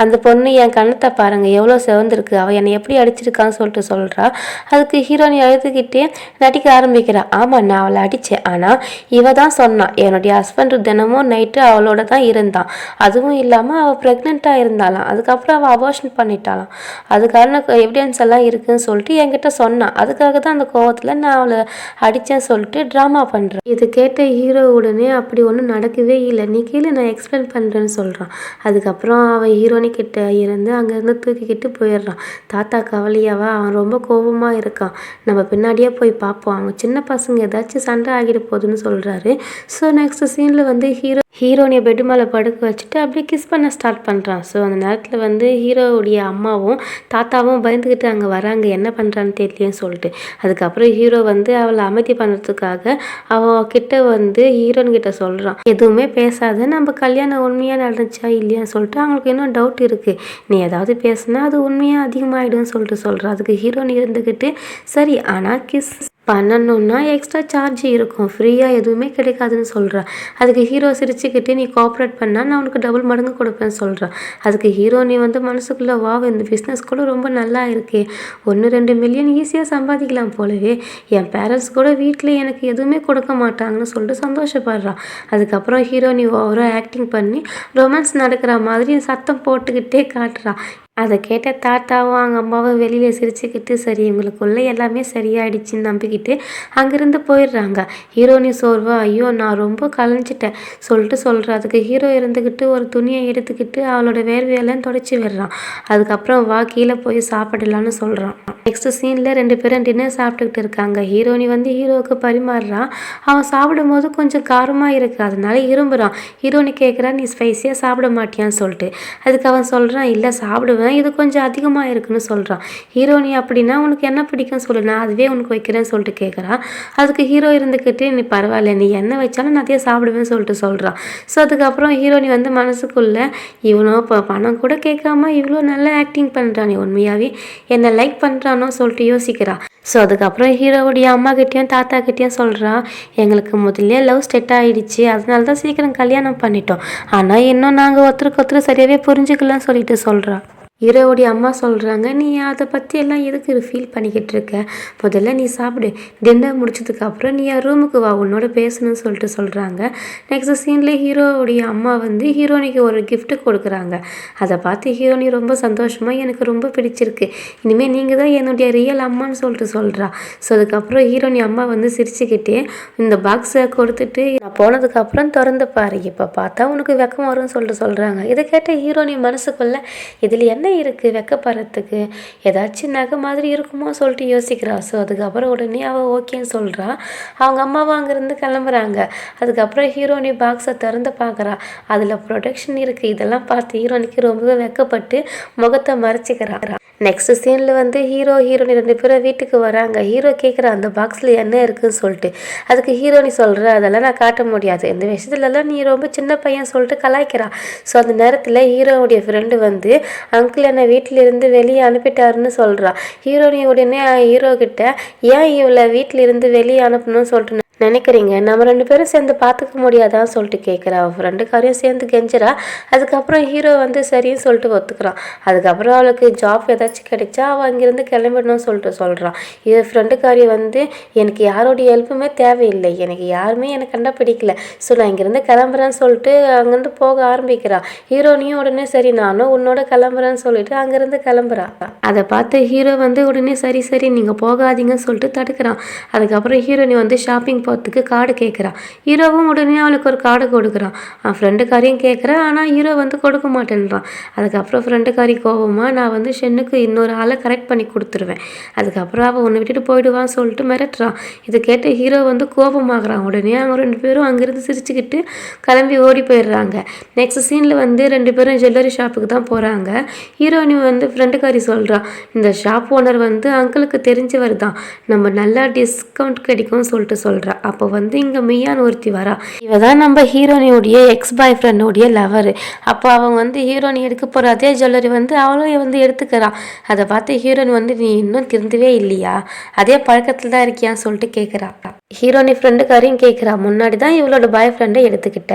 அந்த பொண்ணு என் கண்ணத்தை பாருங்க எவ்வளோ சிவந்திருக்கு, அவள் என்னை எப்படி அடிச்சிருக்கான்னு சொல்லிட்டு சொல்கிறா. அதுக்கு ஹீரோனி அழுதுகிட்டே நடிக்க ஆரம்பிக்கிறா. ஆமாம் நான் அவளை அடித்தேன், ஆனால் இவ தான் சொன்னான் என்னுடைய ஹஸ்பண்ட் தினமும் நைட்டு அவளோட தான் இருந்தான், அதுவும் இல்லாமல் அவள் ப்ரெக்னெண்ட்டாக இருந்தாலாம், அதுக்கப்புறம் அவள் அபார்ஷன் பண்ணிட்டாலாம், அதுக்கான எவிடன்ஸ் எல்லாம் இருக்குதுன்னு சொல்லிட்டு என்கிட்ட சொன்னான், அதுக்காக தான் அந்த கோவத்தில் நான் அவளை அடித்தேன்னு சொல்லிட்டு ட்ராமா பண்ணுறேன். இது கேட்ட ஹீரோ உடனே அப்படி ஒன்றும் நடக்கவே இல்லை, நீ கீழே நான் எக்ஸ்பிளைன் பண்ணுறேன்னு சொல்கிறான். அதுக்கப்புறம் அவன் ஹீரோனி கிட்ட இருந்து அங்கேருந்து தூக்கிக்கிட்டு போயிடுறான். தாத்தா கவலையாவா அவன் ரொம்ப கோபமாக இருக்கான், நம்ம பின்னாடியே போய் பார்ப்போம், அவங்க சின்ன பசங்க ஏதாச்சும் சண்டை ஆகிட்டு போகுதுன்னு சொல்கிறாரு. ஸோ நெக்ஸ்ட் சீனில் வந்து ஹீரோனியை பெட்டு மேலே படுக்க வச்சுட்டு அப்படியே கிஸ் பண்ண ஸ்டார்ட் பண்ணுறான். ஸோ அந்த நேரத்தில் வந்து ஹீரோவுடைய அம்மாவும் தாத்தாவும் பயந்துக்கிட்டு அங்கே வராங்க, என்ன பண்ணுறான்னு தெரியலன்னு சொல்லிட்டு. அதுக்கப்புறம் ஹீரோ வந்து அவளை அமைதி பண்ணுறதுக்காக அவகிட்ட வந்து ஹீரோன் கிட்ட சொல்கிறான், எதுவுமே பேசாத, நம்ம கல்யாணம் உண்மையாக நடந்துச்சா இல்லையான்னு சொல்லிட்டு அவங்களுக்கு இன்னும் டவுட் இருக்குது, நீ ஏதாவது பேசுனா அது உண்மையாக அதிகமாகிடும்னு சொல்லிட்டு சொல்கிறான். அதுக்கு ஹீரோன் இருந்துக்கிட்டு சரி ஆனால் கிஸ் பண்ணணுன்னா எக்ஸ்ட்ரா சார்ஜ் இருக்கும், ஃப்ரீயாக எதுவுமே கிடைக்காதுன்னு சொல்கிறா. அதுக்கு ஹீரோ சிரிச்சுக்கிட்டு நீ கோஆப்ரேட் பண்ணால் நான் உனக்கு டபுள் மடங்கு கொடுப்பேன்னு சொல்கிறான். அதுக்கு ஹீரோ நீ வந்து மனசுக்குள்ளே வா, இந்த பிஸ்னஸ் கூட ரொம்ப நல்லா இருக்கே, 1-2 மில்லியன் ஈஸியாக சம்பாதிக்கலாம் போலவே, என் பேரண்ட்ஸ் கூட வீட்டில் எனக்கு எதுவுமே கொடுக்க மாட்டாங்கன்னு சொல்லிட்டு சந்தோஷப்படுறான். அதுக்கப்புறம் ஹீரோ நீ ஓவராக ஆக்டிங் பண்ணி ரொமான்ஸ் நடக்கிற மாதிரி சத்தம் போட்டுக்கிட்டே காட்டுறான். அதை கேட்ட தாத்தாவும் அவங்க அம்மாவும் வெளியில் சிரிச்சுக்கிட்டு சரி இவங்களுக்குள்ள எல்லாமே சரியாயிடுச்சின்னு நம்பிக்கிட்டு அங்கேருந்து போயிடுறாங்க. ஹீரோனி சோர்வா ஐயோ நான் ரொம்ப கலைஞ்சிட்டேன் சொல்லிட்டு சொல்கிறா. அதுக்கு ஹீரோ இருந்துக்கிட்டு ஒரு துணியை எடுத்துக்கிட்டு அவளோட வேர்வையெல்லாம் தொடச்சி விடுறான். அதுக்கப்புறம் வா கீழே போய் சாப்பிடலான்னு சொல்கிறான். நெக்ஸ்ட் சீனில் 2 பேரும் டின்னர் சாப்பிட்டுக்கிட்டு இருக்காங்க. ஹீரோனி வந்து ஹீரோவுக்கு பரிமாறுறான். அவன் சாப்பிடும்போது கொஞ்சம் காரமாக இருக்குது, அதனால இரும்புறான். ஹீரோனி கேட்குறா நீ ஸ்பைஸியாக சாப்பிட மாட்டியான்னு சொல்லிட்டு. அதுக்கு அவன் சொல்கிறான் இல்லை சாப்பிடுவேன், இது கொஞ்சம் அதிகமாக இருக்குன்னு சொல்கிறான். ஹீரோனி அப்படின்னா உனக்கு என்ன பிடிக்கும்னு சொல்லு, நான் அதுவே உனக்கு வைக்கிறேன்னு சொல்லிட்டு கேட்குறான். அதுக்கு ஹீரோ இருந்துக்கிட்டு நீ பரவாயில்ல நீ என்ன வச்சாலும் நான் அதே சாப்பிடுவேன்னு சொல்லிட்டு சொல்கிறான். ஸோ அதுக்கப்புறம் ஹீரோனி வந்து மனசுக்குள்ளே இவனோ இப்போ பணம் கூட கேட்காம இவ்வளோ நல்லா ஆக்டிங் பண்ணுறானே, உண்மையாகவே என்னை லைக் பண்ணுறானோ சொல்லிட்டு யோசிக்கிறா. ஸோ அதுக்கப்புறம் ஹீரோவுடைய அம்மா கிட்டேயும் தாத்தா கிட்டேயும் சொல்கிறா எங்களுக்கு முதல்ல லவ் செட் ஆகிடுச்சு, அதனால தான் சீக்கிரம் கல்யாணம் பண்ணிட்டோம், ஆனால் இன்னும் நாங்கள் ஒருத்தருக்கு ஒருத்தர் சரியாகவே புரிஞ்சுக்கலாம்னு சொல்லிட்டு சொல்கிறா. ஹீரோவுடைய அம்மா சொல்கிறாங்க நீ அதை பற்றி எல்லாம் எதுக்கு ஃபீல் பண்ணிக்கிட்டு இருக்க, முதல்ல நீ சாப்பிடு, டின்னர் முடிச்சதுக்கப்புறம் நீ என் ரூமுக்கு வா உன்னோட பேசணும்னு சொல்லிட்டு சொல்கிறாங்க. நெக்ஸ்ட் சீனில் ஹீரோவுடைய அம்மா வந்து ஹீரோனிக்கு ஒரு கிஃப்ட் கொடுக்குறாங்க. அதை பார்த்து ஹீரோனி ரொம்ப சந்தோஷமாக எனக்கு ரொம்ப பிடிச்சிருக்கு, இனிமேல் நீங்கள் தான் என்னுடைய ரியல் அம்மான்னு சொல்லிட்டு சொல்கிறா. ஸோ அதுக்கப்புறம் ஹீரோனி அம்மா வந்து சிரிச்சுக்கிட்டே இந்த பாக்ஸை கொடுத்துட்டு நான் போனதுக்கப்புறம் திறந்து பாரு, இப்போ பார்த்தா உனக்கு வெக்கம் வரும்னு சொல்லிட்டு சொல்கிறாங்க. இதை கேட்ட ஹீரோனி மனசுக்குள்ள இதில் என்ன இருக்குது வெக்கப்படுறதுக்கு, ஏதாச்சும் நகை மாதிரி இருக்குமோ சொல்லிட்டு யோசிக்கிறா. ஸோ அதுக்கப்புறம் உடனே அவள் ஓகேன்னு சொல்கிறா. அவங்க அம்மாவும் அங்கேருந்து கிளம்புறாங்க. அதுக்கப்புறம் ஹீரோனி பாக்ஸை திறந்து பார்க்குறா, அதில் ப்ரொடெக்ஷன் இருக்குது. இதெல்லாம் பார்த்து ஹீரோனிக்கு ரொம்பவே வெக்கப்பட்டு முகத்தை மறைச்சிக்கிறா. நெக்ஸ்ட் சீனில் வந்து ஹீரோனி 2 பேரும் வீட்டுக்கு வராங்க. ஹீரோ கேட்குற அந்த பாக்ஸில் என்ன இருக்குதுன்னு சொல்லிட்டு. அதுக்கு ஹீரோனி சொல்கிற அதெல்லாம் நான் காட்ட முடியாது, இந்த விஷயத்துலலாம் நீ ரொம்ப சின்ன பையன் சொல்லிட்டு கலாய்க்கிறா. ஸோ அந்த நேரத்தில் ஹீரோவுடைய ஃப்ரெண்டு வந்து அங்கிள் என்னை வீட்டிலிருந்து வெளியே அனுப்பிட்டாருன்னு சொல்கிறா. ஹீரோனி உடனே ஹீரோ கிட்ட ஏன் இவளை வீட்டிலிருந்து வெளியே அனுப்பணும்னு சொல்லிட்டு நினைக்கிறீங்க, நம்ம 2 பேரும் சேர்ந்து பார்த்துக்க முடியாதான்னு சொல்லிட்டு கேட்குறா. அவள் ஃப்ரெண்டுக்காரையும் சேர்ந்து கெஞ்சிரா. அதுக்கப்புறம் ஹீரோ வந்து சரின்னு சொல்லிட்டு ஒத்துக்கிறான். அதுக்கப்புறம் அவளுக்கு ஜாப் ஏதாச்சும் கிடைச்சா அவள் அங்கேருந்து கிளம்பிடணும்னு சொல்லிட்டு சொல்கிறான். இது ஃப்ரெண்டுக்காரி வந்து எனக்கு யாரோடைய ஹெல்ப்புமே தேவையில்லை, எனக்கு யாருமே எனக்கு கண்டா பிடிக்கல, ஸோ நான் இங்கேருந்து கிளம்புறேன்னு சொல்லிட்டு அங்கேருந்து போக ஆரம்பிக்கிறான். ஹீரோனியும் உடனே சரி நானும் உன்னோட கிளம்புறேன்னு சொல்லிட்டு அங்கேருந்து கிளம்புறா. அதை பார்த்து ஹீரோ வந்து உடனே சரி சரி நீங்கள் போகாதீங்கன்னு சொல்லிட்டு தடுக்கிறான். அதுக்கப்புறம் ஹீரோனி வந்து ஷாப்பிங் போகிறதுக்கு கார்டு கேட்குறான். ஹீரோவும் உடனே அவளுக்கு ஒரு கார்டு கொடுக்குறான். ஃப்ரெண்டுக்காரையும் கேட்குறான், ஆனால் ஹீரோ வந்து கொடுக்க மாட்டேன்றான். அதுக்கப்புறம் ஃப்ரெண்டுக்காரி கோவமாக நான் வந்து ஷென்னுக்கு இன்னொரு ஆளை கரெக்ட் பண்ணி கொடுத்துருவேன், அதுக்கப்புறம் அவள் உன்னை விட்டுட்டு போயிடுவான்னு சொல்லிட்டு மிரட்டுறான். இதை கேட்டு ஹீரோ வந்து கோபமாகறான். உடனே அவங்க 2 பேரும் அங்கேருந்து சிரிச்சுக்கிட்டு கிளம்பி ஓடி போயிடுறாங்க. நெக்ஸ்ட் சீனில் வந்து 2 பேரும் ஜுவல்லரி ஷாப்புக்கு தான் போகிறாங்க. ஹீரோனி வந்து ஃப்ரெண்டுக்காரி சொல்கிறா இந்த ஷாப் ஓனர் வந்து அங்கிளுக்கு தெரிஞ்சவர் தான், நம்ம நல்லா டிஸ்கவுண்ட் கிடைக்கும்னு சொல்லிட்டு சொல்கிறா. அப்போ வந்து இங்கே மியான்னு ஒருத்தி வரா. இவ தான் நம்ம ஹீரோனியுடைய எக்ஸ் பாய் ஃப்ரெண்டுடைய லவர். அப்போ அவங்க வந்து ஹீரோனி எடுக்க போகிற அதே ஜுவல்லரி வந்து அவளும் வந்து எடுத்துக்கிறான். அதை பார்த்து ஹீரோனி வந்து நீ இன்னும் திருந்தவே இல்லையா, அதே பழக்கத்தில் தான் இருக்கியான்னு சொல்லிட்டு கேட்குறா. ஹீரோனி ஃப்ரெண்டுக்காரையும் கேட்குறா முன்னாடி தான் இவளோட பாய் ஃப்ரெண்டை எடுத்துக்கிட்ட,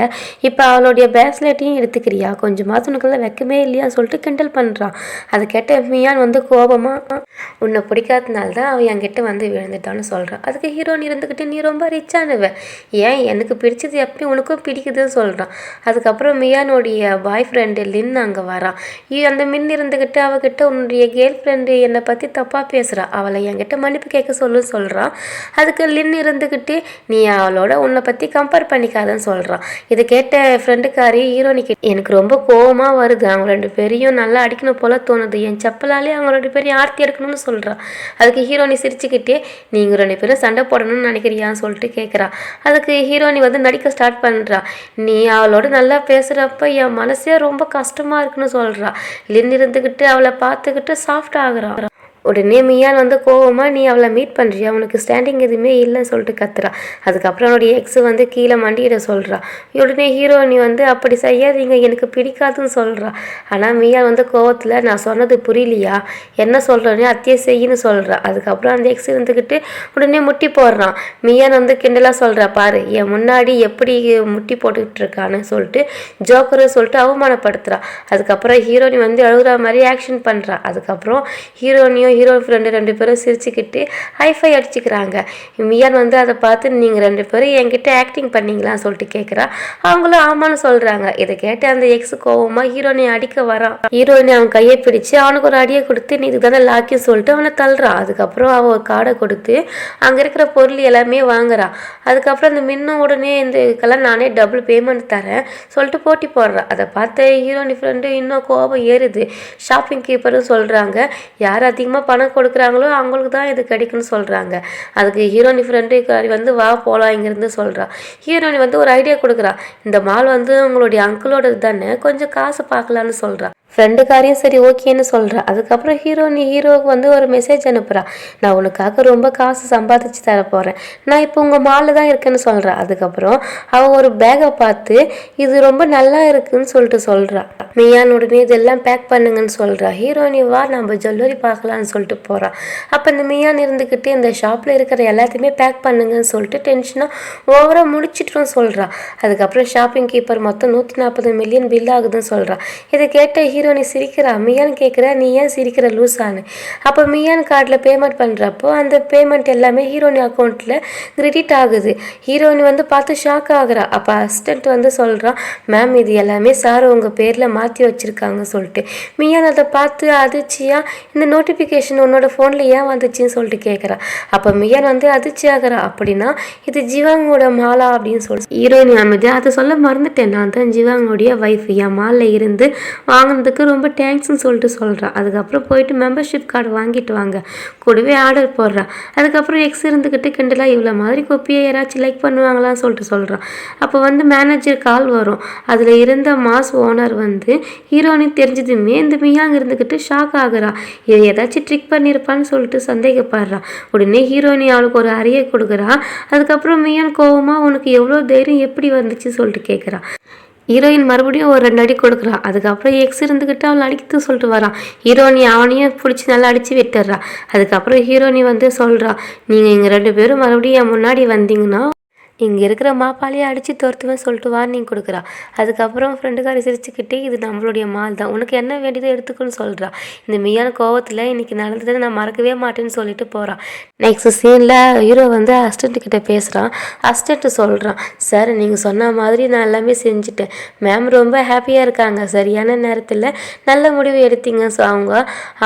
இப்போ அவளுடைய பேஸ்லெட்டையும் எடுத்துக்கிறியா, கொஞ்சம் மாதனுக்குள்ள வைக்கமே இல்லையான்னு சொல்லிட்டு கிண்டல் பண்ணுறான். அதை கேட்ட மியான் வந்து கோபமாக உன்னை பிடிக்காதனால தான் அவன் என்கிட்ட வந்து விழுந்துட்டான்னு சொல்கிறான். அதுக்கு ஹீரோனி இருந்துக்கிட்டு நீ ரொம்ப ரிச்சானவ, ஏன் எனக்கு பிடிச்சது எப்பயும் உனக்கும் பிடிக்குதுன்னு சொல்கிறான். அதுக்கப்புறம் மியானுடைய பாய் ஃப்ரெண்டு லின் அங்கே வரான். அந்த மின் இருந்துக்கிட்டு அவகிட்ட உன்னுடைய கேர்ள் ஃப்ரெண்டு என்னை பற்றி தப்பாக பேசுகிறா, அவளை என்கிட்ட மன்னிப்பு கேட்க சொல்கிறான். அதுக்கு லின் இருந்துக்கிட்டு நீ அவளோட உன்னை பற்றி கம்பேர் பண்ணிக்காதன்னு சொல்கிறான். இதை கேட்ட ஃப்ரெண்டுக்காரி ஹீரோனிக்கு எனக்கு ரொம்ப கோபமாக வருது, அவங்க 2 பேரையும் நல்லா அடிக்கணும் போல தோணுது, என் செப்பலாலே அவங்க 2 பேரையும் ஆர்த்தி எடுக்கணும்னு சொல்கிறான். அதுக்கு ஹீரோனி சிரிச்சுக்கிட்டே நீங்கள் 2 பேரும் சண்டை போடணும்னு நினைக்கிறியான்னு சொல்லிட்டு கேட்குறா. அதுக்கு ஹீரோனி வந்து நடிக்க ஸ்டார்ட் பண்ணுறா. நீ அவளோட நல்லா பேசுகிறப்ப என் மனசே ரொம்ப கஷ்டமாக இருக்குன்னு சொல்கிறா. லின் இருந்துக்கிட்டு அவளை பார்த்துக்கிட்டு சாஃப்ட் ஆகுறான். உடனே மியான் வந்து கோவமாக நீ அவளை மீட் பண்ணுறியா, உனக்கு ஸ்டாண்டிங் எதுவுமே இல்லைன்னு சொல்லிட்டு கத்துறா. அதுக்கப்புறம் அவனுடைய எக்ஸு வந்து கீழே மண்டியிட சொல்கிறா. உடனே ஹீரோயினி வந்து அப்படி செய்யாதீங்க எனக்கு பிடிக்காதுன்னு சொல்கிறா. ஆனால் மியான் வந்து கோவத்தில் நான் சொன்னது புரியலையா, என்ன சொல்கிறேன்னு அத்தையே செய்யின்னு சொல்கிறா. அதுக்கப்புறம் அந்த எக்ஸ் இருந்துக்கிட்டு உடனே முட்டி போடுறான். மியான் வந்து கிண்டலாக சொல்கிறா, பாரு என் முன்னாடி எப்படி முட்டி போட்டுக்கிட்டு இருக்கான்னு சொல்லிட்டு ஜோக்கரு சொல்லிட்டு அவமானப்படுத்துகிறா. அதுக்கப்புறம் ஹீரோயினி வந்து அழுகுற மாதிரி ஆக்ஷன் பண்ணுறா. அதுக்கப்புறம் ஹீரோனியும் ஹீரோ ஃப்ரெண்டு 2 பேரும் சிரிச்சுக்கிட்டு ஹைஃபை அடிச்சுக்கிறாங்க. மியான் வந்து அதை பார்த்து நீங்கள் 2 பேரும் என்கிட்ட ஆக்டிங் பண்ணீங்களான்னு சொல்லிட்டு கேட்குறா. அவங்களும் ஆமான்னு சொல்கிறாங்க. இதை கேட்டு அந்த எக்ஸ் கோவமாக ஹீரோயினை அடிக்க வரான். ஹீரோயினை அவன் கையை பிடிச்சு அவனுக்கு ஒரு அடியை கொடுத்து நீ இதுக்கு தானே லாக்கின்னு சொல்லிட்டு அவனை தள்ளுறான். அதுக்கப்புறம் அவன் ஒரு கார்டை கொடுத்து அங்கே இருக்கிற பொருள் எல்லாமே வாங்குறான். அதுக்கப்புறம் அந்த மின்னும் உடனே இந்த இதுக்கெல்லாம் நானே டபுள் பேமெண்ட் தரேன் சொல்லிட்டு போட்டி போடுறான். அதை பார்த்த ஹீரோனி ஃப்ரெண்டு இன்னும் கோபம் ஏறுது. ஷாப்பிங் கீப்பரும் சொல்கிறாங்க, யார் அதிகமாக பணம் கொடுக்குறாங்களோ அவங்களுக்கு தான் இது கிடைக்குன்னு சொல்கிறாங்க. அதுக்கு ஹீரோனி ஃப்ரெண்டு வந்து வா போகலாம் இங்கேருந்து சொல்கிறா. ஹீரோனி வந்து ஒரு ஐடியா கொடுக்குறா, இந்த மால் வந்து உங்களுடைய அங்கிளோடது தானே, கொஞ்சம் காசு பார்க்கலான்னு சொல்கிறா. ஃப்ரெண்டுக்காரையும் சரி ஓகேன்னு சொல்கிறா. அதுக்கப்புறம் ஹீரோவுக்கு வந்து ஒரு மெசேஜ் அனுப்புகிறா, நான் உனக்காக ரொம்ப காசு சம்பாதிச்சு தர போகிறேன், நான் இப்போ உங்கள் மாலில் தான் இருக்கேன்னு சொல்கிறா. அதுக்கப்புறம் அவள் ஒரு பேக்கை பார்த்து இது ரொம்ப நல்லா இருக்குன்னு சொல்லிட்டு சொல்கிறா. மியான் உடனே இதெல்லாம் பேக் பண்ணுங்கன்னு சொல்கிறா. ஹீரோயினி வா நம்ம ஜுவல்லரி பார்க்கலான்னு சொல்லிட்டு போகிறா. அப்போ இந்த மியான் இருந்துக்கிட்டு இந்த ஷாப்பில் இருக்கிற எல்லாத்தையுமே பேக் பண்ணுங்கன்னு சொல்லிட்டு டென்ஷனாக ஓவராக முடிச்சிட்டுன்னு சொல்கிறா. அதுக்கப்புறம் ஷாப்பிங் கீப்பர் மொத்தம் 140 மில்லியன் பில் ஆகுதுன்னு சொல்கிறா. இதை கேட்ட ஹீரோனி சிரிக்கிறா. மியான் கேட்குறா, நீ ஏன் சிரிக்கிற லூஸான்னு. அப்போ மியான் கார்டில் பேமெண்ட் பண்ணுறப்போ அந்த பேமெண்ட் எல்லாமே ஹீரோனி அக்கௌண்ட்டில் கிரெடிட் ஆகுது. ஹீரோனி வந்து பார்த்து ஷாக் ஆகுறா. அப்போ அசிஸ்டன்ட் வந்து சொல்கிறான், மேம் இது எல்லாமே சார் உங்கள் பேரில் மாற்றி வச்சுருக்காங்க சொல்லிட்டு. மியான் அதை பார்த்து அதிர்ச்சியா இந்த நோட்டிஃபிகேஷன் உன்னோட ஃபோனில் ஏன் வந்துச்சுன்னு சொல்லிட்டு கேட்குறா. அப்போ மியான் வந்து அதிர்ச்சி ஆகிறா. அப்படின்னா இது ஜிவாங்கோட மாலா அப்படின்னு சொல்லி ஹீரோயினி அமைதி அதை சொல்ல மறந்துட்டேன், நான் தான் ஜிவாங்கோடைய ஒய்ஃப், என் மாலில் இருந்து வாங்கினதுக்கு ரொம்ப தேங்க்ஸ்ன்னு சொல்லிட்டு சொல்கிறான். அதுக்கப்புறம் போயிட்டு மெம்பர்ஷிப் கார்டு வாங்கிட்டு வாங்க கூடவே ஆர்டர் போடுறான். அதுக்கப்புறம் எக்ஸ் இருந்துக்கிட்டு கிண்டலாக இவ்வளோ மாதிரி கொப்பியை யாராச்சும் லைக் பண்ணுவாங்களான்னு சொல்லிட்டு சொல்கிறான். அப்போ வந்து மேனேஜர் கால் வரும். அதில் இருந்த மாஸ் ஓனர் வந்து ஹீரோனி தெரிஞ்சதுமே இந்த மியாங் இருந்துக்கிட்டு ஷாக் ஆகுறா. இதை ஏதாச்சும் ட்ரிக் பண்ணியிருப்பான்னு சொல்லிட்டு சந்தேகப்படுறா. உடனே ஹீரோனி அவளுக்கு ஒரு அறையை கொடுக்குறா. அதுக்கப்புறம் மியான் கோவமாக உனக்கு எவ்வளோ தைரியம் எப்படி வந்துச்சு சொல்லிட்டு கேட்குறா. ஹீரோயின் மறுபடியும் ஒரு 2 அடி கொடுக்குறா. அதுக்கப்புறம் எக்ஸ் இருந்துக்கிட்டு அவளை அடிக்கிறது சொல்லிட்டு வரான். ஹீரோனி அவனையும் பிடிச்சி நல்லா அடித்து விட்டுடுறா. அதுக்கப்புறம் ஹீரோனி வந்து சொல்கிறா, நீங்கள் இங்கே 2 பேரும் மறுபடியும் என் முன்னாடி வந்தீங்கன்னா இங்கே இருக்கிற மாப்பாலையே அடித்து துரத்துவேன் சொல்லிட்டு வார்னிங் கொடுக்குறா. அதுக்கப்புறம் ஃப்ரெண்டுக்காரி சிரிச்சுக்கிட்டே இது நம்மளுடைய மால் தான், உனக்கு என்ன வேண்டியதோ எடுத்துக்கணும்னு சொல்கிறா. இந்த மெய்யான கோவத்தில் இன்றைக்கி நடந்ததை நான் மறக்கவே மாட்டேன்னு சொல்லிட்டு போகிறான். நெக்ஸ்ட் சீனில் ஹீரோ வந்து அசிஸ்டண்ட்டுக்கிட்ட பேசுகிறான். அசிஸ்டண்ட்டு சொல்கிறான், சார் நீங்கள் சொன்ன மாதிரி நான் எல்லாமே செஞ்சுட்டேன், மேம் ரொம்ப ஹாப்பியாக இருக்காங்க, சரியான நேரத்தில் நல்ல முடிவு எடுத்தீங்க, ஸோ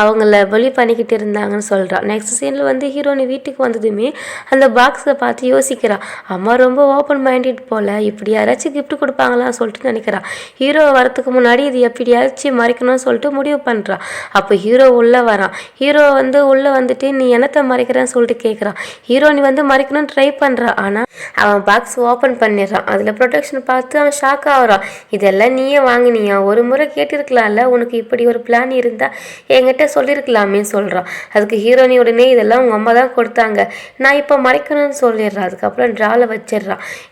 அவங்கள பலி பண்ணிக்கிட்டு இருந்தாங்கன்னு சொல்கிறான். நெக்ஸ்ட் சீனில் வந்து ஹீரோனி வீட்டுக்கு வந்ததுமே அந்த பாக்ஸை பார்த்து யோசிக்கிறான். அம்மா ரொம்ப ஓப்பன் மைண்டட் போல், இப்படி யாராச்சும் கிஃப்ட் கொடுப்பாங்களான்னு சொல்லிட்டு நினைக்கிறா. ஹீரோ வரத்துக்கு முன்னாடி இது எப்படியாச்சும் மறைக்கணும்னு சொல்லிட்டு முடிவு பண்ணுறான். அப்போ ஹீரோ உள்ளே வரான். ஹீரோ வந்து உள்ளே வந்துட்டு நீ என்னத்தை மறைக்கிறேன்னு சொல்லிட்டு கேட்குறான். ஹீரோனி வந்து மறைக்கணும்னு ட்ரை பண்ணுறான். ஆனால் அவன் பாக்ஸ் ஓப்பன் பண்ணிடுறான். அதில் ப்ரொடெக்ஷன் பார்த்து அவன் ஷாக் ஆகிறான். இதெல்லாம் நீயே வாங்கினியா, ஒரு முறை கேட்டிருக்கலாம்ல, உனக்கு இப்படி ஒரு பிளான் இருந்தால் என்கிட்ட சொல்லியிருக்கலாமே சொல்கிறான். அதுக்கு ஹீரோனி உடனே இதெல்லாம் உங்கள் அம்மா தான் கொடுத்தாங்க, நான் இப்போ மறைக்கணும்னு சொல்லிடுறான். அதுக்கப்புறம் ட்ராவில் வச்சிடுறான்.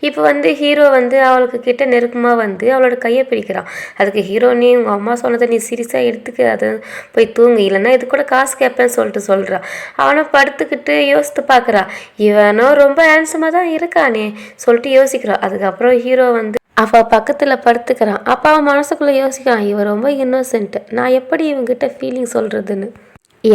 இப்போ வந்து ஹீரோ வந்து அவளுக்கு கிட்ட நெருக்கமாக வந்து அவளோட கையை பிடிக்கிறான். அதுக்கு ஹீரோனி உங்கள் அம்மா சொன்னதை நீ சீரியஸாக எடுத்துக்க, அதை போய் தூங்கு, இல்லைன்னா இது கூட காசு கேட்பேன்னு சொல்லிட்டு சொல்கிறான். அவனை படுத்துக்கிட்டு யோசித்து பார்க்குறா. இவனோ ரொம்ப ஹேண்ட்ஸமாக தான் இருக்கானே சொல்லிட்டு யோசிக்கிறான். அதுக்கப்புறம் ஹீரோ வந்து அவள் பக்கத்தில் படுத்துக்கிறான். அப்போ அவன் மனசுக்குள்ளே யோசிக்கிறான், இவன் ரொம்ப இன்னோசென்ட், நான் எப்படி இவங்கிட்ட ஃபீலிங் சொல்கிறதுன்னு.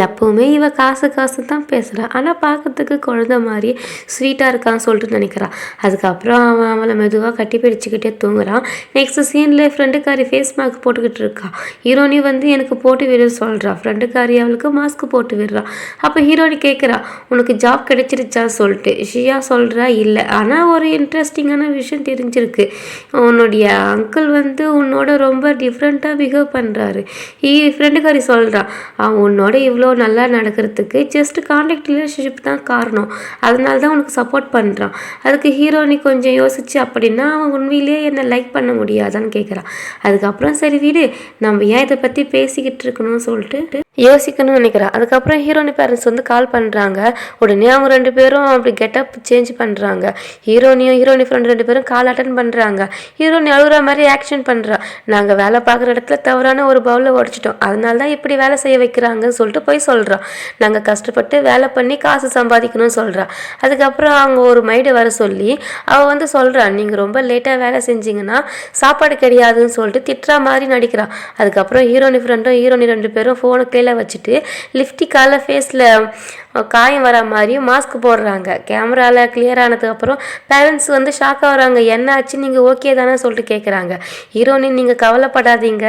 எப்போவுமே இவ காசு தான் பேசுகிறான். ஆனால் பார்க்கறதுக்கு குழந்த மாதிரி ஸ்வீட்டாக இருக்கான்னு சொல்லிட்டு நினைக்கிறான். அதுக்கப்புறம் அவன் அவளை மெதுவாக கட்டி பிடிச்சிக்கிட்டே தூங்குறான். நெக்ஸ்ட் சீனில் ஃப்ரெண்டுக்காரி ஃபேஸ் மாஸ்க் போட்டுக்கிட்டு இருக்கா. ஹீரோனி வந்து எனக்கு போட்டு விட சொல்கிறா. ஃப்ரெண்டுக்காரி அவளுக்கு மாஸ்க் போட்டு விடுறா. அப்போ ஹீரோனி கேட்குறா, உனக்கு ஜாப் கிடைச்சிருச்சான்னு சொல்லிட்டு. ஷியா சொல்கிறா இல்லை, ஆனால் ஒரு இன்ட்ரெஸ்டிங்கான விஷயம் தெரிஞ்சிருக்கு, உன்னுடைய அங்கிள் வந்து உன்னோட ரொம்ப டிஃப்ரெண்ட்டாக பிஹேவ் பண்ணுறாரு. ஃப்ரெண்டுக்காரி சொல்கிறா, அவன் உன்னோட இவ்வளோ நல்லா நடக்கிறதுக்கு ஜஸ்ட் கான்டாக்ட் ரிலேஷன்ஷிப் தான் காரணம், அதனால தான் உனக்கு சப்போர்ட் பண்ணுறான். அதுக்கு ஹீரோனி கொஞ்சம் யோசிச்சு, அப்படின்னா அவன் உண்மையிலேயே என்னை லைக் பண்ண முடியாதான்னு கேட்குறான். அதுக்கப்புறம் சரி வீடு, நம்ம ஏன் இதை பற்றி பேசிக்கிட்டு இருக்கணும்னு சொல்லிட்டு யோசிக்கணும்னு நினைக்கிறேன். அதுக்கப்புறம் ஹீரோனி பேரண்ட்ஸ் வந்து கால் பண்ணுறாங்க. உடனே அவங்க 2 பேரும் அப்படி கெட்டப் சேஞ்ச் பண்ணுறாங்க. ஹீரோனி ஃப்ரெண்ட் 2 பேரும் கால் அட்டன் பண்ணுறாங்க. ஹீரோனி அழுகுற மாதிரி ஆக்ஷன் பண்ணுறா. நாங்கள் வேலை பார்க்குற இடத்துல தவறான ஒரு பவுலில் உடச்சிட்டோம், அதனால தான் இப்படி வேலை செய்ய வைக்கிறாங்கன்னு சொல்லிட்டு போய் சொல்கிறா. நாங்கள் கஷ்டப்பட்டு வேலை பண்ணி காசு சம்பாதிக்கணும்னு சொல்கிறா. அதுக்கப்புறம் அவங்க ஒரு மைடை வர சொல்லி அவள் வந்து சொல்கிறா, நீங்கள் ரொம்ப லேட்டாக வேலை செஞ்சீங்கன்னா சாப்பாடு கிடையாதுன்னு சொல்லிட்டு திட்டுற மாதிரி நடிக்கிறா. அதுக்கப்புறம் ஹீரோனி ஃப்ரெண்டும் ஹீரோனி 2 பேரும் ஃபோனை கையில் வச்சுட்டு லிப்டிக்கால ஃபேஸில் காயம் வர மாதிரியும் மாஸ்க் போடுறாங்க. கேமராவில் கிளியர் ஆனதுக்கப்புறம் பேரண்ட்ஸ் வந்து ஷாக் ஆகுறாங்க. என்ன ஆச்சு, நீங்கள் ஓகே தானே சொல்லிட்டு கேட்குறாங்க. ஹீரோனி, நீங்கள் கவலைப்படாதீங்க,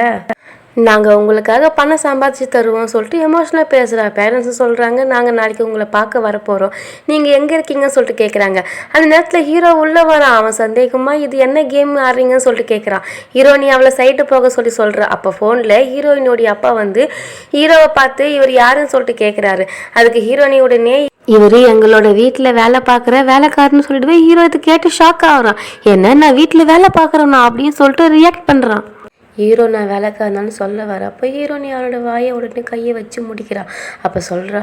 நாங்கள் உங்களுக்காக பணம் சம்பாதிச்சு தருவோம் சொல்லிட்டு எமோஷனலாக பேசுகிறா. பேரண்ட்ஸும் சொல்கிறாங்க, நாங்கள் நாளைக்கு உங்களை பார்க்க வரப்போகிறோம், நீங்கள் எங்கே இருக்கீங்கன்னு சொல்லிட்டு கேட்குறாங்க. அந்த நேரத்தில் ஹீரோ உள்ளே வரான். அவன் சந்தேகமாக இது என்ன கேம் ஆடுறீங்கன்னு சொல்லிட்டு கேட்குறான். ஹீரோனி அவளை சைட்டு போக சொல்கிறா. அப்போ ஃபோனில் ஹீரோயினுடைய அப்பா வந்து ஹீரோவை பார்த்து இவர் யாருன்னு சொல்லிட்டு கேட்குறாரு. அதுக்கு ஹீரோனி உடனே இவர் எங்களோட வீட்டில் வேலை பார்க்குற வேலைக்காரன்னு சொல்லிட்டு ஹீரோ இது கேட்டு ஷாக் ஆகுறான். என்ன, நான் வீட்டில் வேலை பார்க்குறேன்னா அப்படின்னு சொல்லிட்டு ரியாக்ட் பண்ணுறான். ஹீரோ நான் வேலைக்காரனான்னு சொல்ல வர. அப்போ ஹீரோனி அவனோட வாயை உடனே கையை வச்சு முடிக்கிறான். அப்போ சொல்கிறா,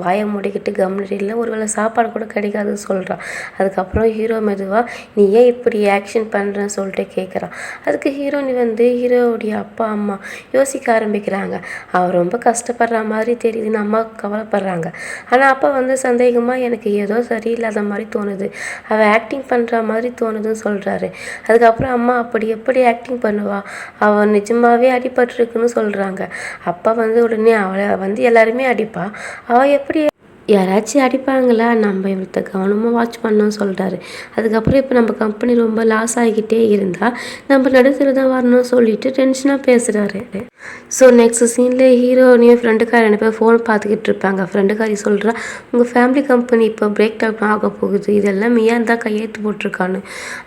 வாயை முடிக்கிட்டு கம்னரியில் ஒரு வேளை சாப்பாடு கூட கிடைக்காதுன்னு சொல்கிறான். அதுக்கப்புறம் ஹீரோ மெதுவாக நீ ஏன் இப்படி ஆக்ஷன் பண்ணுறேன்னு சொல்லிட்டு கேட்குறான். அதுக்கு ஹீரோனி வந்து ஹீரோவுடைய அப்பா அம்மா யோசிக்க ஆரம்பிக்கிறாங்க. அவள் ரொம்ப கஷ்டப்படுற மாதிரி தெரியுதுன்னு அம்மா கவலைப்படுறாங்க. ஆனால் அப்பா வந்து சந்தேகமாக எனக்கு ஏதோ சரியில்லாத மாதிரி தோணுது, அவள் ஆக்டிங் பண்ணுற மாதிரி தோணுதுன்னு சொல்கிறாரு. அதுக்கப்புறம் அம்மா அப்படி எப்படி ஆக்டிங் பண்ணுவா, அவன் நிஜமாவே அடிபட்டிருக்குன்னு சொல்கிறாங்க. அப்பா வந்து உடனே அவளை வந்து எல்லாருமே அடிப்பா, அவள் எப்படி யாராச்சும் அடிப்பாங்களா, நம்ம இவர்கிட்ட கவனமாக வாட்ச் பண்ணணும்னு சொல்கிறாரு. அதுக்கப்புறம் இப்போ நம்ம கம்பெனி ரொம்ப லாஸ் ஆகிக்கிட்டே இருந்தால் நம்ம நடுத்தர் தான் வரணும்னு சொல்லிட்டு டென்ஷனாக பேசுகிறாரு. ஸோ நெக்ஸ்ட் சீனில் ஹீரோனையும் ஃப்ரெண்டுக்காரி 2 பேர் ஃபோன் பார்த்துக்கிட்டு இருப்பாங்க. ஃப்ரெண்டுக்காரி சொல்கிறா, உங்கள் ஃபேமிலி கம்பெனி இப்போ பிரேக் டவுன் ஆக போகுது, இதெல்லாம் மியான் தான் கையெழுத்து போட்டிருக்கான்னு.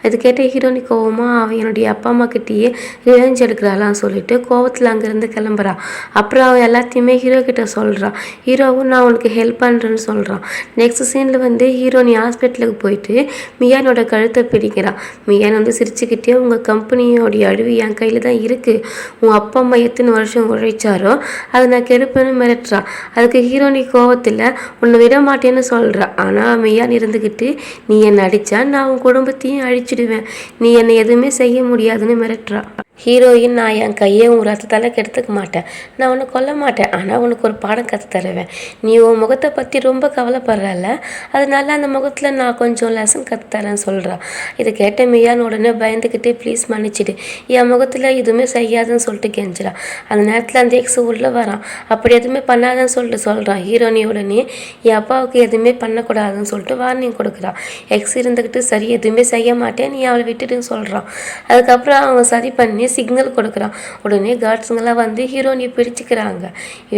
இது கேட்ட ஹீரோனி கோவமாக அவன் என்னுடைய அப்பா அம்மா கிட்டேயே ரிவெஞ்ச் எடுக்கிறாளான்னு சொல்லிட்டு கோவத்தில் அங்கேருந்து கிளம்புறா. அப்புறம் அவன் எல்லாத்தையுமே ஹீரோ கிட்ட சொல்கிறான். ஹீரோவும் நான் உனக்கு ஹெல்ப் பண்ணுறேன்னு சொல்கிறான். நெக்ஸ்ட் சீனில் வந்து ஹீரோனி ஹாஸ்பிட்டலுக்கு போயிட்டு மியானோட கழுத்தை பிடிக்கிறான். மியான் வந்து சிரிச்சுக்கிட்டே, உங்கள் கம்பெனியோடைய அழிவு என் கையில் தான் இருக்குது, உன் அப்பா அம்மா எத்தனை வருஷம் உழைச்சாரோ அதை நான் கெடுப்பேன்னு மிரட்டுறான். அதுக்கு ஹீரோனி கோவத்தில் உன்னை விட மாட்டேன்னு சொல்கிறா. ஆனால் மியான் இருந்துக்கிட்டு, நீ என்னை அடித்தா நான் உன் குடும்பத்தையும் அழிச்சிடுவேன், நீ என்னை எதுவுமே செய்ய முடியாதுன்னு மிரட்டுறா. ஹீரோயின், நான் என் கையை உன் ரத்தத்தால் கெடுத்துக்க மாட்டேன், நான் உன்னை கொல்ல மாட்டேன், ஆனால் உனக்கு ஒரு பாடம் கற்று தருவேன், நீ உன் முகத்தை பற்றி ரொம்ப கவலைப்படுறல, அதனால அந்த முகத்தில் நான் கொஞ்சம் லெசன் கற்றுத்தரேன்னு சொல்கிறான். இதை கேட்ட மியான் உடனே பயந்துக்கிட்டே, ப்ளீஸ் மன்னிச்சிடு, என் முகத்தில் எதுவுமே செய்யாதுன்னு சொல்லிட்டு கெஞ்சிடான். அந்த நேரத்தில் அந்த எக்ஸ் உள்ளே வரான். அப்படி எதுவுமே பண்ணாதன்னு சொல்லிட்டு சொல்கிறான். ஹீரோனி உடனே என் அப்பாவுக்கு எதுவுமே பண்ணக்கூடாதுன்னு சொல்லிட்டு வார்னிங் கொடுக்குறான். எக்ஸ் இருந்துக்கிட்டு, சரி எதுவுமே செய்ய மாட்டேன், நீ அவளை விட்டுடுன்னு சொல்கிறான். அதுக்கப்புறம் அவன் சரி பண்ணி சிக்னல் கொடுக்குறான். உடனே கார்ட்ஸுங்கெல்லாம் வந்து ஹீரோனியை பிடிச்சிக்கிறாங்க.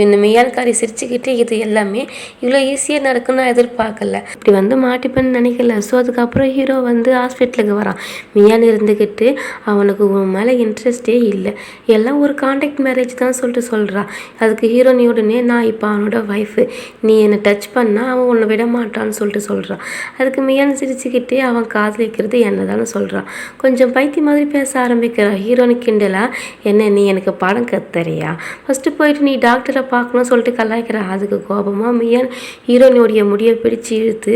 இந்த மியான்காரி சிரிச்சுக்கிட்டு, இது எல்லாமே இவ்வளோ ஈஸியாக நடக்குன்னு நான் எதிர்பார்க்கல, இப்படி வந்து மாட்டிப்பேன்னு நினைக்கல. ஸோ அதுக்கப்புறம் ஹீரோ வந்து ஹாஸ்பிட்டலுக்கு வரான். மியான் இருந்துக்கிட்டு, அவனுக்கு உன் மேலே இன்ட்ரெஸ்டே இல்லை, எல்லாம் ஒரு கான்டாக்ட் மேரேஜ் தான் சொல்லிட்டு சொல்கிறான். அதுக்கு ஹீரோனி உடனே, நான் இப்போ அவனோட ஒய்ஃபு, நீ என்னை டச் பண்ணால் அவன் உன்னை விட மாட்டான்னு சொல்லிட்டு சொல்கிறான். அதுக்கு மியான் சிரிச்சுக்கிட்டே, அவன் காதலிக்கிறது என்ன தானே சொல்கிறான். கொஞ்சம் பைத்தி மாதிரி பேச ஆரம்பிக்கிறான். ஹீரோனி கிண்டலா, என்ன நீ எனக்கு பாடம் கத்தறியா, ஃபஸ்ட்டு போயிட்டு நீ டாக்டரை பார்க்கணும்னு சொல்லிட்டு கலாய்க்கிறான். அதுக்கு கோபமாக மியான் ஹீரோனியோடைய முடியை பிடிச்சி இழுத்து,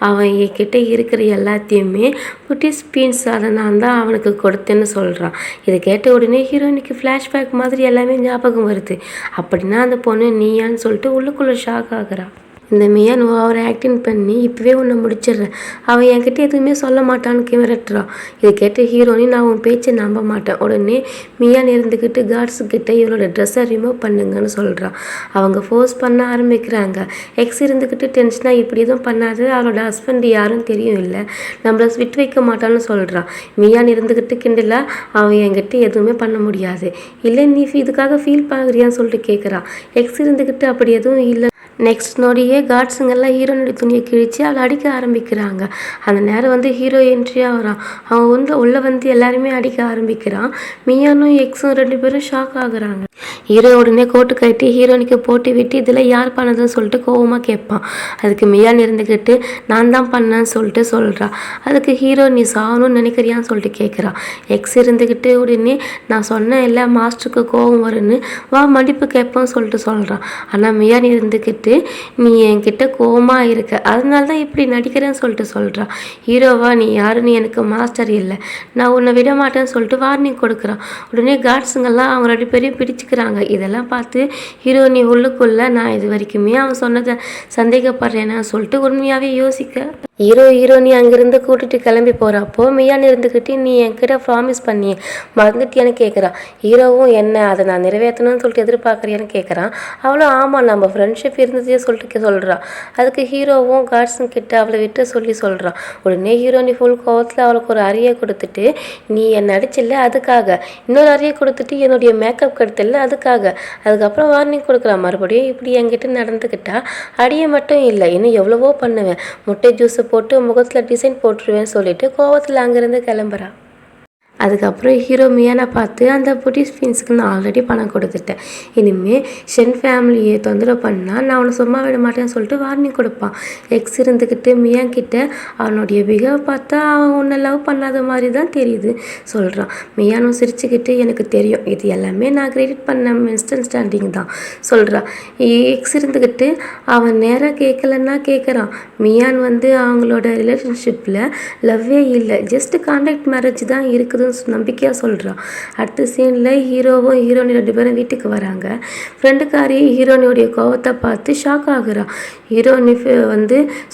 அவன் என்கிட்ட இருக்கிற எல்லாத்தையுமே குட்டி ஸ்பீன்ஸ் அதை நான் தான் அவனுக்கு கொடுத்தேன்னு சொல்கிறான். இதை கேட்ட உடனே ஹீரோனிக்கு ஃப்ளாஷ்பேக் மாதிரி எல்லாமே ஞாபகம் வருது. அப்படின்னா அந்த பொண்ணு நீயான்னு சொல்லிட்டு உள்ளுக்குள்ளே ஷாக் ஆகுறான். இந்த மியான் அவரை ஆக்டிங் பண்ணி இப்போவே உன்னை முடிச்சிடுறேன், அவன் என்கிட்ட எதுவுமே சொல்ல மாட்டான்னு மிரட்டுறான். இதை கேட்ட ஹீரோனி, நான் உன் பேச்சை நம்ப மாட்டேன். உடனே மியான் இருந்துக்கிட்டு கார்ட்ஸுக்கிட்ட இவளோட ட்ரெஸ்ஸை ரிமூவ் பண்ணுங்கன்னு சொல்கிறான். அவங்க ஃபோர்ஸ் பண்ண ஆரம்பிக்கிறாங்க. எக்ஸ் இருந்துக்கிட்டு டென்ஷனாக, இப்படி எதுவும் பண்ணாது, அவளோட ஹஸ்பண்ட் யாரும் தெரியும் இல்லை, நம்மளை விட்டு வைக்க மாட்டான்னு சொல்கிறான். மியான் இருந்துக்கிட்டு கிண்டலா, அவன் என்கிட்ட எதுவுமே பண்ண முடியாது, இல்லை நீ இதுக்காக ஃபீல் பண்ணுறியான்னு சொல்லிட்டு கேட்குறான். எக்ஸ் இருந்துக்கிட்டு, அப்படி எதுவும் இல்லை. நெக்ஸ்ட் நோடியே கார்ட்ஸுங்கெல்லாம் ஹீரோனுடைய துணியை கிழித்து அவளை அடிக்க ஆரம்பிக்கிறாங்க. அந்த நேரம் வந்து ஹீரோ என்ட்ரியாக வரான். அவன் வந்து உள்ளே வந்து எல்லாருமே அடிக்க ஆரம்பிக்கிறான். மியானும் எக்ஸும் 2 பேரும் ஷாக் ஆகுறாங்க. ஹீரோ உடனே கோட்டு கட்டி ஹீரோனிக்கு போட்டு விட்டு இதில் யார் பண்ணதுன்னு சொல்லிட்டு கோவமாக கேட்பான். அதுக்கு மியான் இருந்துக்கிட்டு நான் தான் பண்ணேன்னு சொல்லிட்டு சொல்கிறா. அதுக்கு ஹீரோ நீ சாகணும்னு நினைக்கிறியான்னு சொல்லிட்டு கேட்குறான். எக்ஸ் இருந்துக்கிட்டு உடனே நான் சொன்னேன் இல்லை மாஸ்டருக்கு கோவம் வரும்னு வா மன்னிப்பு கேட்போன்னு சொல்லிட்டு சொல்கிறான். ஆனால் மியான் இருந்துக்கிட்டு நீ என்கிட்ட கோவமாக இருக்க அதனால தான் இப்படி நடிக்கிறேன்னு சொல்லிட்டு சொல்கிறான். ஹீரோவா நீ யாருன்னு எனக்கு மாஸ்டர் இல்லை நான் உன்னை விட மாட்டேன்னு சொல்லிட்டு வார்னிங் கொடுக்குறான். உடனே கார்ட்ஸுங்கெல்லாம் அவங்க 2 பேரையும் பிடிச்சிக்கிறாங்க. இதெல்லாம் பார்த்து ஹீரோனி உள்ளுக்குள்ள நான் இது வரைக்குமே அவன் சொன்னதை சந்தேகப்படுறேன்னு சொல்லிட்டு உண்மையாகவே யோசிக்க ஹீரோனி அங்கேருந்து கூட்டிட்டு கிளம்பி போகிறப்போ மியான் இருந்துக்கிட்டு நீ என்கிட்ட ப்ராமிஸ் பண்ணி மறந்துட்டியான்னு கேட்குறான். ஹீரோவும் என்ன அதை நான் நிறைவேற்றணும்னு சொல்லிட்டு எதிர்பார்க்குறியான்னு கேட்குறான். அவளும் ஆமாம் நம்ம ஃப்ரெண்ட்ஷிப் இருந்ததே சொல்லிட்டு சொல்கிறான். அதுக்கு ஹீரோவும் கார்ட்ஸும் கிட்ட அவளை விட்டு சொல்கிறான். உடனே ஹீரோனி ஃபுல் கோவத்தில் அவளுக்கு ஒரு அறையை கொடுத்துட்டு நீ என்னை அடிச்சில்ல அதுக்காக இன்னொரு அறையை கொடுத்துட்டு என்னுடைய மேக்கப் கெடுத்தில்ல அதுக்காக அதுக்கப்புறம் வார்னிங் கொடுக்குறான். மறுபடியும் இப்படி என்கிட்ட நடந்துக்கிட்டா அடியை மட்டும் இல்லை இன்னும் எவ்வளவோ பண்ணுவேன் முட்டை ஜூஸை போட்டு முகத்தில் டிசைன் போட்டுருவேன்னு சொல்லிட்டு கோவத்தில் அங்கேருந்து கிளம்புறான். அதுக்கப்புறம் ஹீரோ மியானை பார்த்து அந்த புட்டிஸ் ஃபீன்ஸுக்கு நான் ஆல்ரெடி பணம் கொடுத்துட்டேன் இனிமேல் ஷென் ஃபேமிலியை தொந்தரவு பண்ணால் நான் அவனை சும்மா விட மாட்டேன்னு சொல்லிட்டு வார்னிங் கொடுப்பான். எக்ஸ் இருந்துக்கிட்டு மியான் கிட்ட அவனுடைய பிஹேவ் பார்த்தா அவன் உன்னை லவ் பண்ணாத மாதிரி தான் தெரியுது சொல்கிறான். மியானும் சிரிச்சுக்கிட்டு எனக்கு தெரியும் இது எல்லாமே நான் கிரெடிட் பண்ண மிஸ் அண்டர்ஸ்டாண்டிங் தான் சொல்கிறான். எக்ஸ் இருந்துக்கிட்டு அவன் நேராக கேட்கலன்னா கேட்குறான். மியான் அவங்களோட ரிலேஷன்ஷிப்பில் லவ்வே இல்லை ஜஸ்ட் கான்ட்ராக்ட் மேரேஜ் தான் இருக்குது நம்பிக்கையாக சொல்கிறான். அடுத்த சீனில் ஹீரோவும் ஹீரோனி 2 பேரும் வீட்டுக்கு வராங்க. ஃப்ரெண்டுக்காரி ஹீரோனியோடைய கோவத்தை பார்த்து ஷாக் ஆகுறான். ஹீரோனி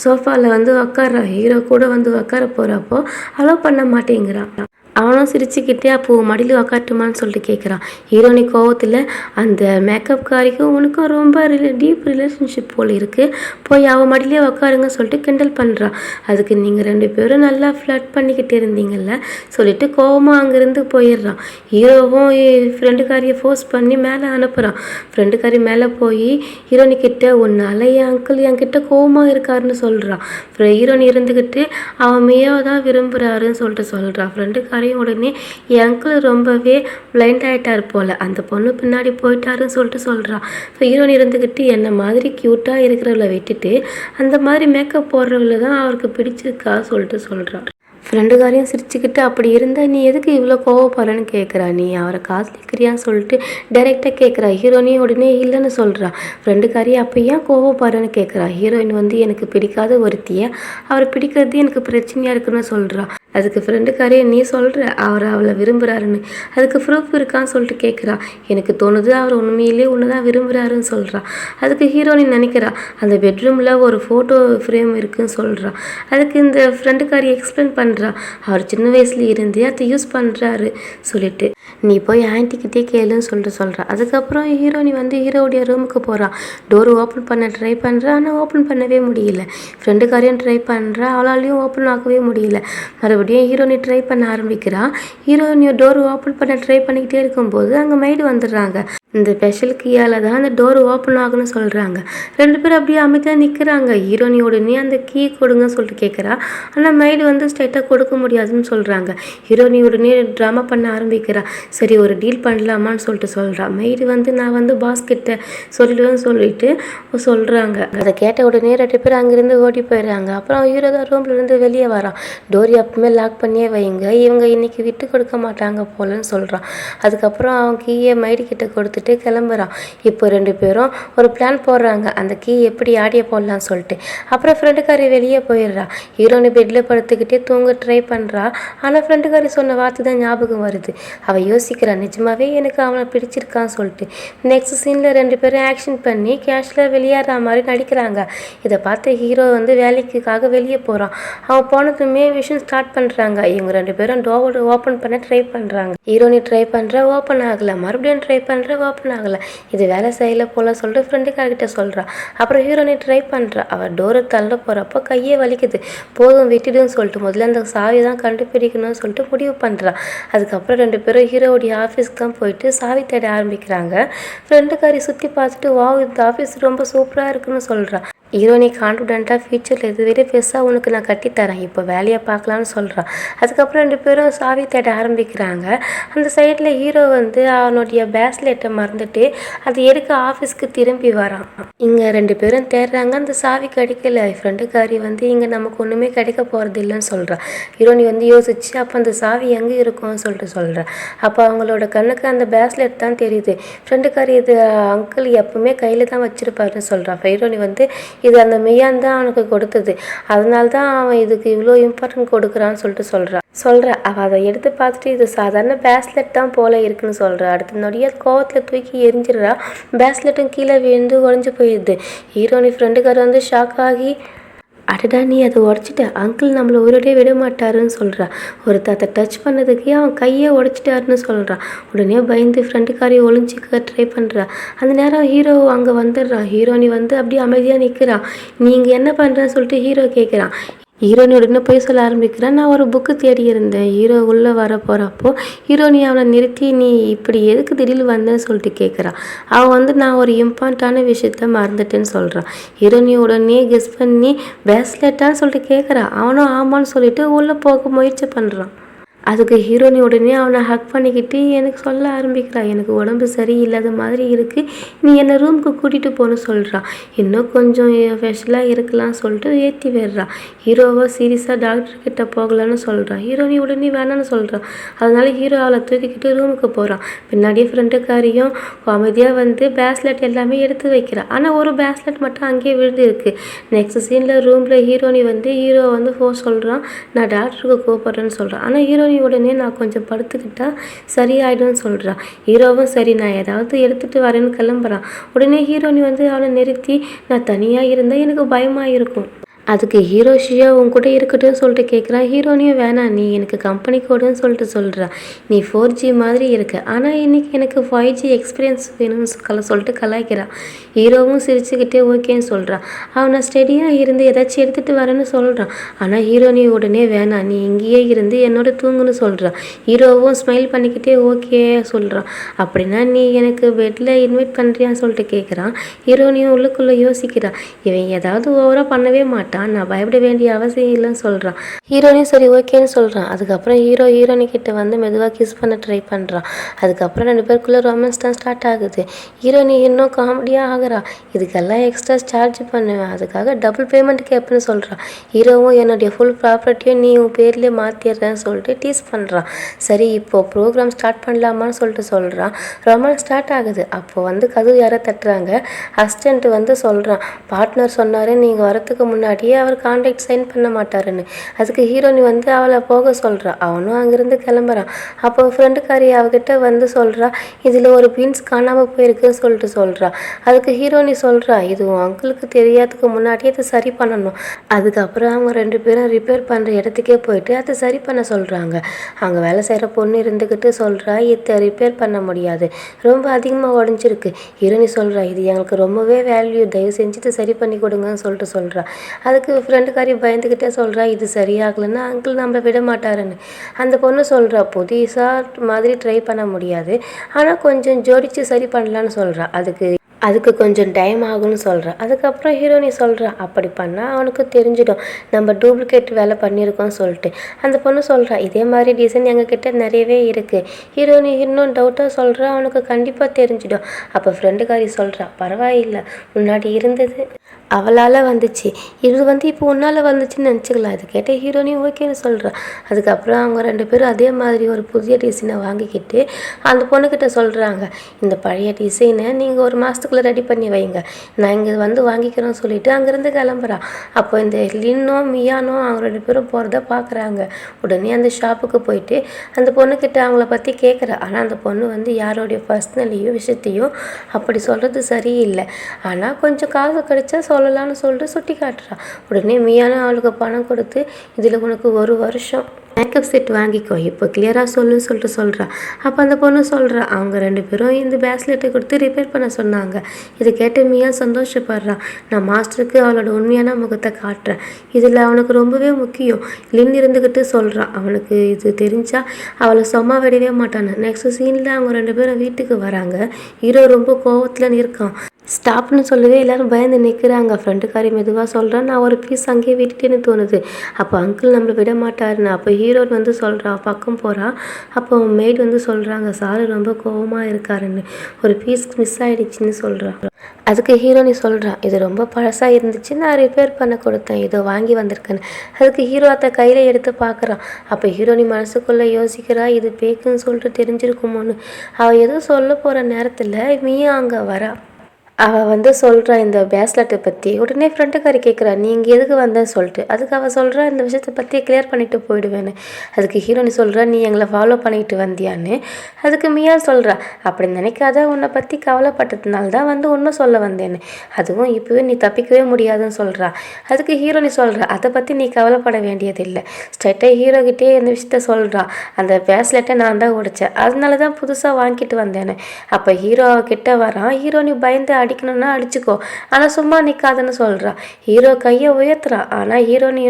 சோஃபாவில் உட்கார்றா. ஹீரோ கூட உட்கார போகிறப்போ அலோவ் பண்ண மாட்டேங்கிறான். அவனும் சிரிச்சுக்கிட்டே அப்போ மடியில் உக்காட்டுமான்னு சொல்லிட்டு கேட்குறான். ஹீரோனி கோவத்தில் அந்த மேக்கப் காரிக்கும் உனக்கும் ரொம்ப டீப் ரிலேஷன்ஷிப் போல் இருக்குது போய் அவன் மடியிலே உக்காருங்க சொல்லிட்டு கிண்டல் பண்ணுறான். அதுக்கு நீங்கள் 2 பேரும் நல்லா ஃப்ளட் பண்ணிக்கிட்டு இருந்தீங்கல்ல சொல்லிட்டு கோவமாக அங்கேருந்து போயிடுறான். ஹீரோவும் ஃப்ரெண்டுக்காரியை ஃபோர்ஸ் பண்ணி மேலே அனுப்புகிறான். ஃப்ரெண்டுக்காரி மேலே போய் ஹீரோனி கிட்ட உன்னால என் அங்கிள் என்கிட்ட கோவமாக இருக்காருன்னு சொல்கிறான். ஹீரோனி இருந்துக்கிட்டு அவன் மியாவை தான் விரும்புகிறாருன்னு சொல்லிட்டு சொல்கிறான். ஃப்ரெண்டுக்காரி உடனே என் அங்கிள் ரொம்பவே பிளைண்ட் ஆகிட்டார் போல் அந்த பொண்ணு பின்னாடி போயிட்டாருன்னு சொல்லிட்டு சொல்கிறான். ஸோ ஹீரோன் இருந்துக்கிட்டு என்ன மாதிரி க்யூட்டாக இருக்கிறவளை விட்டுட்டு அந்த மாதிரி மேக்கப் போடுறவள தான் அவருக்கு பிடிச்சிருக்கா சொல்லிட்டு சொல்கிறான். ஃப்ரெண்டுக்காரையும் சிரிச்சுக்கிட்டு அப்படி இருந்தால் நீ எதுக்கு இவ்வளோ கோவப்படுறன்னு கேட்குறா. நீ அவரை காதலிக்கிறியான்னு சொல்லிட்டு டைரெக்டாக கேட்குறா. ஹீரோயினி உடனே இல்லைன்னு சொல்கிறா. ஃப்ரெண்டுக்காரி அப்போ ஏன் கோவப்படுறன்னு கேட்குறா. ஹீரோயின் எனக்கு பிடிக்காத ஒருத்தியை அவரை பிடிக்கிறது எனக்கு பிரச்சனையாக இருக்குன்னு சொல்கிறா. அதுக்கு ஃப்ரெண்டுக்காரே நீ சொல்கிற அவளை விரும்புகிறாருன்னு அதுக்கு ப்ரூஃப் இருக்கான்னு சொல்லிட்டு கேட்குறா. எனக்கு தோணுது அவர் உண்மையிலே ஒன்று தான் விரும்புகிறாருன்னு சொல்கிறா. அதுக்கு ஹீரோயின் நினைக்கிறா அந்த பெட்ரூமில் ஒரு ஃபோட்டோ ஃப்ரேம் இருக்குதுன்னு சொல்கிறா. அதுக்கு இந்த ஃப்ரெண்டுக்காரி எக்ஸ்பிளைன் பண்ணுறா. அவர் சின்ன வயசுல இருந்தே அதை யூஸ் பண்ணுறாரு சொல்லிட்டு நீ போய் ஆன்ட்டிக்கிட்டே கேளுன்னு சொல்லிட்டு சொல்கிறா. அதுக்கப்புறம் ஹீரோனி ஹீரோடைய ரூமுக்கு போகிறான். டோர் ஓப்பன் பண்ண ட்ரை பண்ணுறா. ஆனால் ஓப்பன் பண்ணவே முடியல. ஃப்ரெண்டுக்காரையும் ட்ரை பண்ணுறா. அவளாலையும் ஓப்பன் ஆகவே முடியல. மறுபடியும் ஹீரோனி ட்ரை பண்ண ஆரம்பிக்கிறா. ஹீரோனியோ டோர் ஓப்பன் பண்ண ட்ரை பண்ணிக்கிட்டே இருக்கும்போது அங்கே மைடு வந்துடுறாங்க. இந்த ஸ்பெஷல் கீயால் தான் அந்த டோர் ஓப்பன் ஆகுன்னு சொல்கிறாங்க. 2 பேரும் அப்படியே அமைதியாக நிற்கிறாங்க. ஹீரோனி உடனே அந்த கீ கொடுங்கன்னு சொல்லிட்டு கேட்குறா. ஆனால் மைடு ஸ்ட்ரைட்டாக கொடுக்க முடியாதுன்னு சொல்கிறாங்க. ஹீரோனி உடனே ட்ராமா பண்ண ஆரம்பிக்கிறா. சரி ஒரு டீல் பண்ணலாமான்னு சொல்லிட்டு சொல்கிறா. மைடு நான் பாஸ் கிட்ட சொல்லிடுவேன்னு சொல்லிட்டு சொல்கிறாங்க. அதை கேட்ட உடனே 2 பேர் அங்கேருந்து ஓடி போயிடுறாங்க. அப்புறம் ஹீரோ தான் ரூம்லேருந்து வெளியே வரான். டோர் எப்பவுமே லாக் பண்ணியே வைங்க இவங்க இன்னைக்கு விட்டு கொடுக்க மாட்டாங்க போலன்னு சொல்கிறான். அதுக்கப்புறம் அவன் கீயை மைடு கிட்ட கொடுத்துட்டு கிளம்புறான். இப்போ 2 பேரும் ஒரு பிளான் போடுறாங்க அந்த கீ எப்படி ஆடிய போடலான்னு சொல்லிட்டு. அப்புறம் ஃப்ரெண்டுக்காரி வெளியே போயிடுறா. ஹீரோனி பெட்டில் படுத்துக்கிட்டே தூங்க ட்ரை பண்ணுறா. ஆனால் ஃப்ரெண்டுக்காரி சொன்ன வார்த்தை தான் ஞாபகம் வருது. அவள் யோசிக்கிறா நிஜமாவே எனக்கு அவனை பிடிச்சிருக்கான்னு சொல்லிட்டு. நெக்ஸ்ட் சீனில் 2 பேரும் ஆக்ஷன் பண்ணி கேஷில் வெளியேற மாதிரி நடிக்கிறாங்க. இதை பார்த்து ஹீரோ வேலைக்காக வெளியே போகிறான். அவன் போனதுமே விஷயம் ஸ்டார்ட் பண்ணுறாங்க. இவங்க 2 பேரும் டோர் ஓப்பன் பண்ண ட்ரை பண்ணுறாங்க. ஹீரோனி ட்ரை பண்ணுறா ஓப்பன் ஆகலை. மறுபடியும் ட்ரை பண்ணுற ஓப்பன் ஆகலை. இது வேலை செய்யலை போல சொல்லிட்டு ஃப்ரெண்டுக்கார்கிட்ட சொல்கிறா. அப்புறம் ஹீரோனி ட்ரை பண்ணுறா. அவள் டோரை தள்ள போகிறப்போ கையே வலிக்குது. போதும் விட்டுடுன்னு சொல்லிட்டு முதல்ல அந்த சாவி தான் கண்டுபிடிக்கணும்னு சொல்லிட்டு முடிவு பண்ணுறா. அதுக்கப்புறம் 2 பேரும் ஹீரோடைய ஆஃபீஸ்க்கு தான் போயிட்டு சாவி தேட ஆரம்பிக்கிறாங்க. ஃப்ரெண்டுக்காரி சுற்றி பார்த்துட்டு வா இந்த ஆஃபீஸ் ரொம்ப சூப்பராக இருக்குன்னு சொல்கிறா. ஹீரோனி கான்ஃபிடென்ட்டாக ஃபியூச்சரில் இது வரை பெருசாக உனக்கு நான் கட்டித்தரேன், இப்போ வேலையை பார்க்கலான்னு சொல்கிறான். அதுக்கப்புறம் 2 பேரும் சாவி தேட ஆரம்பிக்கிறாங்க. அந்த சைடில் ஹீரோ வந்து அவனுடைய பேஸ்லெட்டை மறந்துட்டு அதை எடுக்க ஆஃபீஸ்க்கு திரும்பி வரான். இங்கே 2 பேரும் தேடுறாங்க, அந்த சாவி கிடைக்கல. ஃப்ரெண்டுக்காரி வந்து இங்கே நமக்கு ஒன்றுமே கிடைக்க போகிறது இல்லைன்னு சொல்கிறான். ஹீரோனி வந்து யோசிச்சு அப்போ அந்த சாவி எங்கே இருக்கும்னு சொல்கிறேன். அப்போ அவங்களோட கண்ணுக்கு அந்த பேஸ்லெட் தான் தெரியுது. ஃப்ரெண்டுக்காரி இது அங்கிள் எப்பவுமே கையில் தான் வச்சுருப்பாருன்னு சொல்கிறான். ஹீரோனி வந்து இது அந்த மெய்யான் தான் அவனுக்கு கொடுத்தது, அதனால தான் அவன் இதுக்கு இவ்வளோ இம்பார்ட்டன்ட் கொடுக்குறான்னு சொல்கிறான். அவள் அதை எடுத்து பார்த்துட்டு இது சாதாரண பேஸ்லெட் தான் போல இருக்குன்னு சொல்கிறா. அடுத்த நொடியாக கோவத்தில் தூக்கி எரிஞ்சிடுறா. பேஸ்லெட்டும் கீழே விழுந்து உடஞ்சி போயிடுது. ஹீரோனி ஃப்ரெண்டுக்காரர் வந்து ஷாக் ஆகி, அடடா நீ அதை உடச்சிட்ட, அங்கிள் நம்மளை உயிரோடே விட மாட்டாருன்னு சொல்கிறான். ஒரு தாத்தை டச் பண்ணதுக்கே அவன் கையை உடச்சிட்டாருன்னு சொல்கிறான். உடனே பயந்து ஃப்ரெண்டுக்காரி ஒளிஞ்சிக்க ட்ரை பண்ணுறா. அந்த நேரம் ஹீரோ அங்கே வந்துடுறான். ஹீரோனி வந்து அப்படியே அமைதியாக நிற்கிறான். நீ இங்கே என்ன பண்ணுறன்னு சொல்லிட்டு ஹீரோ கேட்குறான். ஹீரோனி உடனே போய் சொல்ல ஆரம்பிக்கிறான். நான் ஒரு புக்கு தேடி இருந்தேன். ஹீரோ உள்ளே வர போகிறப்போ ஹீரோனி அவனை நிறுத்தி நீ இப்படி எதுக்கு திடீர்னு வந்தேன்னு சொல்லிட்டு கேட்குறான். அவன் வந்து நான் ஒரு இம்பார்ட்டான விஷயத்த மறந்துட்டேன்னு சொல்கிறான். ஹீரோனி உடனே கெஸ் பண்ணி பேஸ்லெட்டான்னு சொல்லிட்டு கேட்குறான். அவனும் ஆமான்னு சொல்லிட்டு உள்ளே போக முயற்சி பண்ணுறான். அதுக்கு ஹீரோனி உடனே அவனை ஹக் பண்ணிக்கிட்டு எனக்கு சொல்ல ஆரம்பிக்கிறா, எனக்கு உடம்பு சரியில்லாத மாதிரி இருக்குது, நீ என்னை ரூமுக்கு கூட்டிகிட்டு போகணும்னு சொல்கிறான். இன்னும் கொஞ்சம் ஸ்பெஷலாக இருக்கலாம்னு சொல்லிட்டு ஏற்றி விடுறா. ஹீரோவை சீரியஸாக டாக்டர்கிட்ட போகலான்னு சொல்கிறான். ஹீரோனி உடனே வேணான்னு சொல்கிறான். அதனால ஹீரோ அவளை தூக்கிக்கிட்டு ரூமுக்கு போகிறான். பின்னாடியே ஃப்ரெண்டுக்காரியும் அமைதியாக வந்து பேஸ்லெட் எல்லாமே எடுத்து வைக்கிறான். ஆனால் ஒரு பேஸ்லெட் மட்டும் அங்கேயே விழுந்து இருக்குது. நெக்ஸ்ட் சீனில் ரூமில் ஹீரோனி வந்து ஹீரோ வந்து சொல்கிறான், நான் டாக்டருக்கு கூப்பிட்றேன்னு சொல்கிறான். ஆனால் ஹீரோனி உடனே நான் கொஞ்சம் படுத்துக்கிட்டா சரியாயிடும்னு சொல்கிறான். ஹீரோவும் சரி நான் ஏதாவது எடுத்துகிட்டு வரேன்னு கிளம்புறான். உடனே ஹீரோனி வந்து அவனை நிறுத்தி நான் தனியாக இருந்தால் எனக்கு பயமாக இருக்கும், அதுக்கு ஹீரோஷியா உன் கூட இருக்கட்டும்னு சொல்லிட்டு கேட்குறான். ஹீரோனியும் வேணாம் நீ எனக்கு கம்பெனி கோடுன்னு சொல்கிறான். நீ 4G மாதிரி இருக்க, ஆனால் இன்னைக்கு எனக்கு 5G எக்ஸ்பீரியன்ஸ் வேணும்னு சொல்லிட்டு கலாய்க்கிறான். ஹீரோவும் சிரிச்சுக்கிட்டே ஓகேன்னு சொல்கிறான். அவனை ஸ்டெடியாக இருந்து ஏதாச்சும் எடுத்துகிட்டு வரேன்னு சொல்கிறான். ஆனால் ஹீரோனி உடனே வேணாம் நீ இங்கேயே இருந்து என்னோட தூங்குன்னு சொல்கிறான். ஹீரோவும் ஸ்மைல் பண்ணிக்கிட்டே ஓகே சொல்கிறான். அப்படின்னா நீ எனக்கு பெட்டில் இன்வைட் பண்ணுறியான்னு சொல்லிட்டு கேட்குறான். ஹீரோனியும் உள்ளுக்குள்ளே யோசிக்கிறான், இவன் ஏதாவது ஓவராக பண்ணவே மாட்டான், நான் பயப்பட வேண்டிய அவசியம் இல்லைன்னு சொல்கிறான். ஹீரோனியும் சரி ஓகேன்னு சொல்கிறான். அதுக்கப்புறம் ஹீரோனி கிட்ட வந்து மெதுவாக கிஸ் பண்ண ட்ரை பண்ணுறான். அதுக்கப்புறம் 2 பேருக்குள்ளே ரொமான்ஸ் தான் ஸ்டார்ட் ஆகுது. ஹீரோனி இன்னும் காமெடியாக ஆகுறா. இதுக்கெல்லாம் எக்ஸ்ட்ரா சார்ஜ் பண்ணுவேன், அதுக்காக டபுள் பேமெண்ட் கேட்பேன்னு சொல்கிறான். ஹீரோவும் என்னுடைய ஃபுல் ப்ராப்பர்ட்டியும் நீ உன் பேர்லேயே மாற்றிடுறேன்னு சொல்லிட்டு டீஸ் பண்ணுறான். சரி இப்போது ப்ரோக்ராம் ஸ்டார்ட் பண்ணலாமான்னு சொல்கிறான். ரொமான்ஸ் ஸ்டார்ட் ஆகுது. அப்போது வந்து கதவு யாரை தட்டுறாங்க. அசிஸ்டண்ட் வந்து சொல்கிறான், பார்ட்னர் சொன்னார் நீங்கள் வரத்துக்கு முன்னாடி அவர் கான்ட்ராக்ட் சைன் பண்ண மாட்டாருன்னு. அதுக்கு ஹீரோனி வந்து அவளை போக சொல்கிறா. அவனும் அங்கேருந்து கிளம்புறான். அப்போ ஃப்ரெண்டுக்காரி அவகிட்ட வந்து சொல்கிறா, இதில் ஒரு பீன்ஸ் காணாமல் போயிருக்குன்னு சொல்கிறா. அதுக்கு ஹீரோனி சொல்கிறா, இது உன் அங்கிளுக்கு தெரியாததுக்கு முன்னாடியே அதை சரி பண்ணணும். அதுக்கப்புறம் அவங்க 2 பேரும் ரிப்பேர் பண்ணுற இடத்துக்கே போயிட்டு அதை சரி பண்ண சொல்கிறாங்க. அங்கே வேலை செய்கிற பொண்ணு இருந்துக்கிட்டு சொல்கிறா, இதை ரிப்பேர் பண்ண முடியாது, ரொம்ப அதிகமாக உடஞ்சிருக்கு. ஹீரோனி சொல்கிறா, இது எங்களுக்கு ரொம்பவே வேல்யூ, தயவு செஞ்சு இதை சரி பண்ணி கொடுங்கன்னு சொல்கிறா. அதுக்கு ஃப்ரெண்டுக்காரி பயந்துக்கிட்டே சொல்கிறா, இது சரியாகலைன்னா அங்கிள் நம்மளை விட மாட்டாருன்னு. அந்த பொண்ணு சொல்கிறா, புதுசாக மாதிரி ட்ரை பண்ண முடியாது, ஆனால் கொஞ்சம் ஜோடித்து சரி பண்ணலான்னு சொல்கிறா. அதுக்கு கொஞ்சம் டைம் ஆகும்னு சொல்கிறான். அதுக்கப்புறம் ஹீரோனி சொல்கிறா, அப்படி பண்ணால் அவனுக்கு தெரிஞ்சிடும் நம்ம டூப்ளிகேட் வேலை பண்ணியிருக்கோம்னு சொல்லிட்டு. அந்த பொண்ணு சொல்கிறா, இதே மாதிரி டிசைன் எங்ககிட்ட நிறையவே இருக்குது. ஹீரோனி இன்னும் டவுட்டாக சொல்கிறா, அவனுக்கு கண்டிப்பாக தெரிஞ்சிடும். அப்போ ஃப்ரெண்டுக்காரி சொல்கிறா, பரவாயில்லை, முன்னாடி இருந்தது அவளால் வந்துச்சு, இது வந்து இப்போ உன்னால் வந்துச்சுன்னு நினச்சிக்கலாம். அது கேட்ட ஹீரோனியும் ஓகேன்னு சொல்கிறா. அதுக்கப்புறம் அவங்க 2 பேரும் அதே மாதிரி ஒரு புதிய டிசைனை வாங்கிக்கிட்டு அந்த பொண்ணுக்கிட்ட சொல்கிறாங்க, இந்த பழைய டிசைனை நீங்கள் ஒரு மாதத்துக்குள்ளே ரெடி பண்ணி வைங்க, நான் இங்கே வந்து வாங்கிக்கிறோன்னு சொல்லிட்டு அங்கேருந்து கிளம்புறான். அப்போ இந்த லின்னோ மியானோ அவங்க 2 பேரும் போகிறத பார்க்குறாங்க. உடனே அந்த ஷாப்புக்கு போயிட்டு அந்த பொண்ணுக்கிட்ட அவங்கள பற்றி கேட்குறா. ஆனால் அந்த பொண்ணு வந்து யாரோடைய பர்சனலையும் விஷயத்தையும் அப்படி சொல்கிறது சரியில்லை, ஆனால் கொஞ்சம் காசு கிடைச்சா சொல்லலான்னு சொல்லிட்டு சுட்டி காட்டுறா. உடனே மியானோ அவளுக்கு பணம் கொடுத்து, இதில் உனக்கு 1 வருஷம் மேக்கப் செட் வாங்கிக்கோ, இப்போ கிளியராக சொல்லுன்னு சொல்கிறா. அப்போ அந்த பொண்ணு சொல்கிறா, அவங்க 2 பேரும் இந்த பேஸ்லெட்டை கொடுத்து ரிப்பேர் பண்ண சொன்னாங்க. இதை கேட்டு மியா சந்தோஷப்படுறான். நான் மாஸ்டருக்கு அவளோட உண்மையான முகத்தை காட்டுறேன், இதில் அவனுக்கு ரொம்பவே முக்கியம். லின் இருந்துக்கிட்டு சொல்கிறான், அவனுக்கு இது தெரிஞ்சா அவளை சும்மா விடவே மாட்டான்னு. நெக்ஸ்ட் சீனில் அவங்க 2 பேரும் வீட்டுக்கு வராங்க. ஹீரோ ரொம்ப கோவத்தில் இருக்கான். ஸ்டாப்னு சொல்லவே எல்லாரும் பயந்து நிற்கிறாங்க. ஃப்ரெண்டுக்காரி மெதுவாக சொல்கிறான், நான் ஒரு பீஸ் அங்கேயே விட்டுட்டேன்னு தோணுது. அப்போ அங்கிள் நம்மளை விட மாட்டாருன்னு. அப்போ ஹீரோயின் வந்து சொல்கிறா, பக்கம் போகிறா. அப்போ மெய்டு வந்து சொல்கிறாங்க, சாரு ரொம்ப கோவமாக இருக்காருன்னு, ஒரு பீஸ் மிஸ் ஆகிடுச்சின்னு சொல்கிறா. அதுக்கு ஹீரோனி சொல்கிறா, இது ரொம்ப பழசாக இருந்துச்சு, நான் ரிப்பேர் பண்ண கொடுத்தேன், இதோ வாங்கி வந்திருக்கேன்னு. அதுக்கு ஹீரோ அதை கையில் எடுத்து பார்க்குறான். அப்போ ஹீரோனி மனசுக்குள்ளே யோசிக்கிறா, இது பேக்குன்னு சொல்லிட்டு தெரிஞ்சிருக்குமோன்னு. அவள் எதுவும் சொல்ல போகிற நேரத்தில் மியா அங்கே வரா. அவள் வந்து சொல்கிறா இந்த பேஸ்லெட்டை பற்றி. உடனே ஃப்ரெண்டுக்காரி கேட்குறா, நீ இங்கே எதுக்கு வந்தேன்னு சொல்லிட்டு. அதுக்கு அவள் சொல்கிறா, இந்த விஷயத்தை பற்றி கிளியர் பண்ணிவிட்டு போயிடுவேன்னு. அதுக்கு ஹீரோனி சொல்கிறா, நீ எங்களை ஃபாலோ பண்ணிட்டு வந்தியான்னு. அதுக்கு மியா சொல்கிறா, அப்படி நினைக்காத, உன்னை பற்றி கவலைப்பட்டதுனால தான் வந்து ஒன்றும் சொல்ல வந்தேன்னு. அதுவும் இப்போவே நீ தப்பிக்கவே முடியாதுன்னு சொல்கிறா. அதுக்கு ஹீரோனி சொல்கிறா, அதை பற்றி நீ கவலைப்பட வேண்டியதில்லை. ஸ்ட்ரைட்டாக ஹீரோகிட்டே இந்த விஷயத்த சொல்கிறா, அந்த பேஸ்லெட்டை நான் தான் உடைச்சேன், அதனால தான் புதுசாக வாங்கிட்டு வந்தேன்னு. அப்போ ஹீரோ கிட்ட வரான். ஹீரோனி பயந்து அடிக்கணும்னா அடிச்சுக்கோ, ஆனால் சும்மா நிற்காதுன்னு சொல்கிறா. ஹீரோ கையை உயர்த்துறான், ஆனால் ஹீரோனி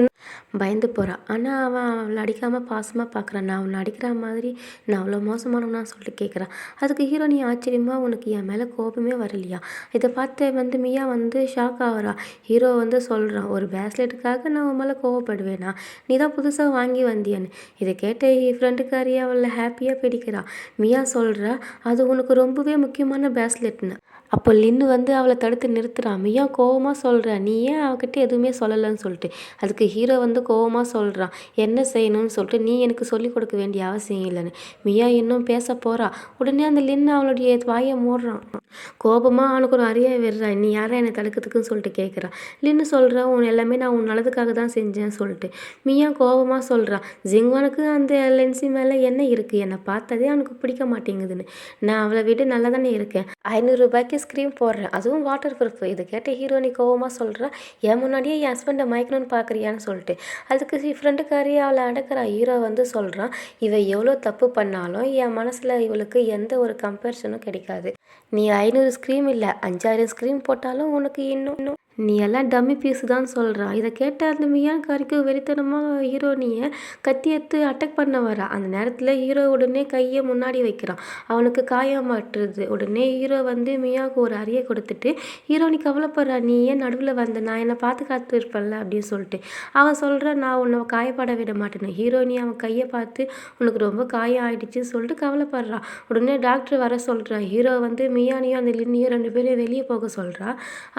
பயந்து போகிறா. ஆனால் அவன் அவளை அடிக்காமல் பாசமாக பார்க்குறான். நான் அவனை அடிக்கிற மாதிரி நான் அவ்வளோ மோசமானவனா சொல்லிட்டு கேட்குறான். அதுக்கு ஹீரோனி ஆச்சரியமாக, உனக்கு என் மேலே கோபமே வரலையா? இதை பார்த்து வந்து மியா வந்து ஷாக் ஆகிறா. ஹீரோ வந்து சொல்கிறான், ஒரு பேஸ்லெட்டுக்காக நான் உன் மேலே கோவப்படுவேனா? நீ தான் புதுசாக வாங்கி வந்தியான்னு. இதை கேட்ட ஃப்ரெண்டுக்காரியே அவளை ஹாப்பியாக பிடிக்கிறா. மியா சொல்கிறா, அது உனக்கு ரொம்பவே முக்கியமான பேஸ்லெட்னு. அப்போ லின்னு வந்து அவளை தடுத்து நிறுத்துறான். மியா கோவமாக சொல்கிறா, நீ ஏன் அவகிட்ட எதுவுமே சொல்லலைன்னு சொல்லிட்டு. அதுக்கு ஹீரோ வந்து கோவமாக சொல்கிறான், என்ன செய்யணும்னு சொல்லிட்டு நீ எனக்கு சொல்லிக் கொடுக்க வேண்டிய அவசியம் இல்லைன்னு. மியா இன்னும் பேச போகிறா. உடனே அந்த லின்னு அவளுடைய வாயை மூடுறான். கோபமாக அவனுக்கு ஒரு அறையை விடுறா, நீ யாரை என்னை தடுக்கிறதுக்குன்னு சொல்லிட்டு கேட்குறான். லின்னு சொல்கிறா, உன் எல்லாமே நான் உன் நல்லதுக்காக தான் செஞ்சேன்னு சொல்லிட்டு. மியா கோபமாக சொல்கிறா, ஜிங்வானுக்கு அந்த லென்ஸி மேலே என்ன இருக்குது, என்னை பார்த்ததே அவனுக்கு பிடிக்க மாட்டேங்குதுன்னு. நான் அவளை விட நல்லா தானே இருக்கேன், 500 ரூபாய்க்கு ஸ்க்ரீம் போடுறேன், அதுவும் வாட்டர் ப்ரூஃப். இதை கேட்ட ஹீரோனி கோவமாக சொல்கிறா, என் முன்னாடியே என் ஹஸ்பண்டை மயக்கணும்னு பார்க்குறியான்னு சொல்லிட்டு. அதுக்கு ஃப்ரெண்டுக்காரி அவளை அடக்கிறா. ஹீரோ வந்து சொல்கிறான், இவ எவ்வளோ தப்பு பண்ணாலும் என் மனசில் இவளுக்கு எந்த ஒரு கம்பேரிசனும் கிடைக்காது. நீ 500 ஸ்க்ரீம் இல்லை 5000 ஸ்க்ரீம் போட்டாலும் உனக்கு இன்னும் நீ எல்லாம் டம்மி பீஸு தான் சொல்கிறான். இதை கேட்ட அந்த மியான்காரிக்கு வெறித்தனமாக ஹீரோனியை கத்தி எடுத்து அட்டாக் பண்ண வரா. அந்த நேரத்தில் ஹீரோ உடனே கையை முன்னாடி வைக்கிறான். அவனுக்கு காயம் மாட்டுறது. உடனே ஹீரோ வந்து மியாவுக்கு ஒரு அறையை கொடுத்துட்டு, ஹீரோனி கவலைப்படுறா, நீ ஏன் நடுவில் வந்த, நான் என்னை பார்த்து காத்து இருப்பேன்ல அப்படின்னு சொல்லிட்டு. அவன் சொல்கிறான், நான் உன்னை காயப்பட விட மாட்டேன்னு. ஹீரோனி அவன் கையை பார்த்து, உனக்கு ரொம்ப காயம் ஆயிடுச்சுன்னு சொல்லிட்டு கவலைப்படுறான். உடனே டாக்டர் வர சொல்கிறான். ஹீரோ வந்து மியானியும் அந்த லின்னியும் 2 பேரும் வெளியே போக சொல்கிறா.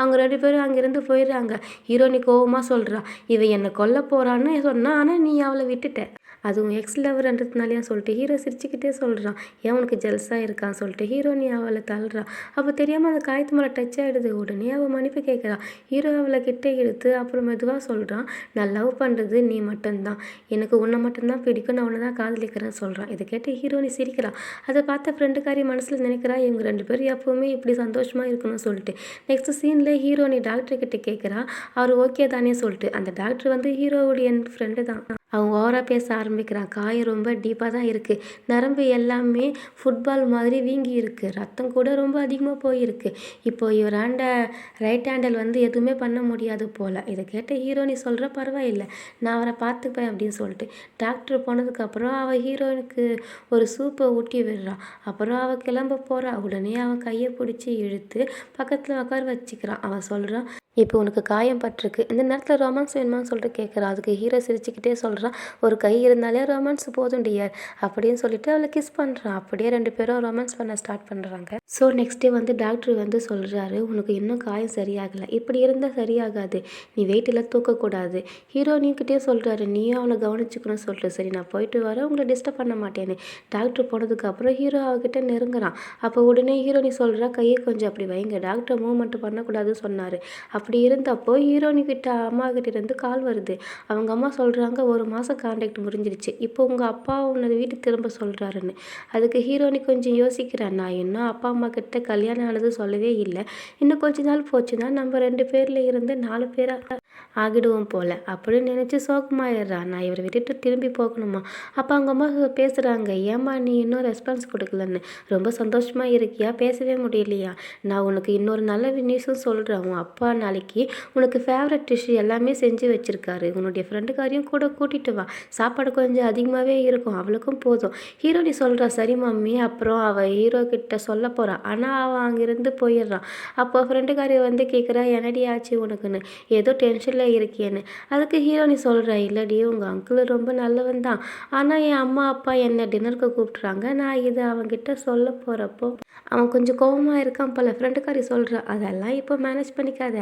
அவங்க 2 பேரும் அங்கே போயிடுறாங்க. ஹீரோனி கோவமாக சொல்கிறா, இவ என்னை கொல்ல போகிறான்னு சொன்னா, ஆனால் நீ அவளை விட்டுட்ட, அதுவும் எக்ஸ் லவர்ன்றதுனாலையும் சொல்லிட்டு. ஹீரோ சிரிச்சுக்கிட்டே சொல்கிறான், ஏன் உனக்கு ஜெல்ஸாக இருக்கான்னு சொல்லிட்டு. ஹீரோனி அவளை தள்ளுறா. அப்போ தெரியாமல் அந்த காயத்து மேலே டச் ஆகிடுது. உடனே அவள் மன்னிப்பு கேட்குறா. ஹீரோ அவளை கிட்ட எடுத்து அப்புறம் மெதுவாக சொல்கிறான், நான் லவ் பண்ணுறது நீ மட்டும்தான், எனக்கு உன்னை மட்டும்தான் பிடிக்கும், நான் உன்னை தான் காதலிக்கிறேன்னு சொல்கிறான். இதை கேட்டு ஹீரோனி சிரிக்கிறான். அதை பார்த்த ஃப்ரெண்டுக்காரி மனசில் நினைக்கிறா, இவங்க 2 பேரும் எப்போவுமே இப்படி சந்தோஷமாக இருக்கணும்னு சொல்லிட்டு. நெக்ஸ்ட் சீனில் ஹீரோனி டாக்டர் கிட்ட கேட்குறா, அவர் ஓகே தானே சொல்லிட்டு. அந்த டாக்டர் வந்து ஹீரோவுடைய ஃப்ரெண்டு தான். அவங்க ஓவராக பேச ஆரம்பிக்கிறான். காயம் ரொம்ப டீப்பாக தான் இருக்குது, நரம்பு எல்லாமே ஃபுட்பால் மாதிரி வீங்கி இருக்குது, ரத்தம் கூட ரொம்ப அதிகமாக போயிருக்கு. இப்போ இவராண்ட ரைட் ஹேண்டில் வந்து எதுவுமே பண்ண முடியாது போல். இதை கேட்ட ஹீரோனி சொல்கிற, பரவாயில்லை, நான் அவரை பார்த்துப்பேன் அப்படின்னு சொல்லிட்டு. டாக்டர் போனதுக்கப்புறம் அவள் ஹீரோனுக்கு ஒரு சூப்பை ஊட்டி விடுறா. அப்புறம் அவள் கிளம்ப போகிறா. உடனே அவன் கையை பிடிச்சி இழுத்து பக்கத்தில் உட்கார வச்சுக்கிறான். அவன் சொல்கிறான், இப்போ உனக்கு காயம் பட்டிருக்கு, இந்த நேரத்தில் ரொமான்ஸ் வேணுமான்னு சொல்லிட்டு கேட்குறான். அதுக்கு ஹீரோ சிரிச்சுக்கிட்டே சொல்கிறான், ஒரு கை இருந்தாலே ரொமான்ஸ் போதும் டியர் அப்படின்னு சொல்லிட்டு அவளை கிஸ் பண்ணுறான். அப்படியே 2 பேரும் ரொமான்ஸ் பண்ண ஸ்டார்ட் பண்ணுறாங்க. ஸோ நெக்ஸ்ட் டே வந்து டாக்டர் வந்து சொல்கிறாரு, உனக்கு இன்னும் காயம் சரியாகலை, இப்படி இருந்தால் சரியாகாது, நீ வெயிட்டில் தூக்கக்கூடாது. ஹீரோனிக்கிட்டே சொல்கிறாரு, நீயும் அவனை கவனிச்சுக்கணும்னு சொல்லிட்டு. சரி நான் போயிட்டு வரேன், உங்களை டிஸ்டர்ப் பண்ண மாட்டேன்னு. டாக்டர் போனதுக்கப்புறம் ஹீரோ அவகிட்ட நெருங்குறான். அப்போ உடனே ஹீரோனி சொல்கிறா, கையை கொஞ்சம் அப்படி வைங்க, டாக்டர் மூவ்மெண்ட் பண்ணக்கூடாதுன்னு சொன்னார். அப்படி இருந்தப்போ ஹீரோனிக்கிட்ட அம்மா கிட்ட இருந்து கால் வருது. அவங்க அம்மா சொல்கிறாங்க, 1 மாதம் கான்டாக்ட் முடிஞ்சிருச்சு, இப்போ உங்கள் அப்பா உன்னை வீட்டுக்கு திரும்ப சொல்கிறாருன்னு. அதுக்கு ஹீரோனி கொஞ்சம் யோசிக்கிறேன், நான் இன்னும் அப்பா அம்மா கிட்ட கல்யாணம் ஆனது சொல்லவே இல்லை, இன்னும் கொஞ்ச நாள் போச்சுன்னா நம்ம 2 பேரில் இருந்து 4 பேராக ஆகிடுவோம் போல அப்படின்னு நினச்சி சோகமாயிடுறா. நான் இவரை விட்டுட்டு திரும்பி போகணுமா? அப்போ அவங்க அம்மா பேசுகிறாங்க, ஏம்மா நீ இன்னும் ரெஸ்பான்ஸ் கொடுக்கலன்னு, ரொம்ப சந்தோஷமாக இருக்கியா, பேசவே முடியலையா? நான் உனக்கு இன்னொரு நல்ல நியூஸும் சொல்கிறேன். உன் அப்பா நாளைக்கு உனக்கு ஃபேவரட் டிஷ் எல்லாமே செஞ்சு வச்சுருக்காரு. உன்னுடைய ஃப்ரெண்டுக்காரையும் கூட கூட்டிகிட்டு வா, சாப்பாடு கொஞ்சம் அதிகமாகவே இருக்கும், அவளுக்கும் போதும். ஹீரோனி சொல்கிறா, சரி மம்மி. அப்புறம் அவள் ஹீரோ கிட்ட சொல்ல போகிறா. ஆனால் அவன் அங்கேருந்து போயிடுறான். அப்போ ஃப்ரெண்டுக்காரி வந்து கேட்குறா, என்னடி ஆச்சு உனக்குன்னு, ஏதோ டென்ஷனில் இருக்கியேன்னு. அதுக்கு ஹீரோனி சொல்கிறா, இல்லடி உங்கள் அங்கிள் ரொம்ப நல்லவன் தான், ஆனால் என் அம்மா அப்பா என்னை டின்னருக்கு கூப்பிட்றாங்க, நான் இதை அவன்கிட்ட சொல்ல போகிறப்போ அவன் கொஞ்சம் கோபமாக இருக்கான் போல. ஃப்ரெண்டுக்காரி சொல்கிறா, அதெல்லாம் இப்போ மேனேஜ் பண்ணிக்காத.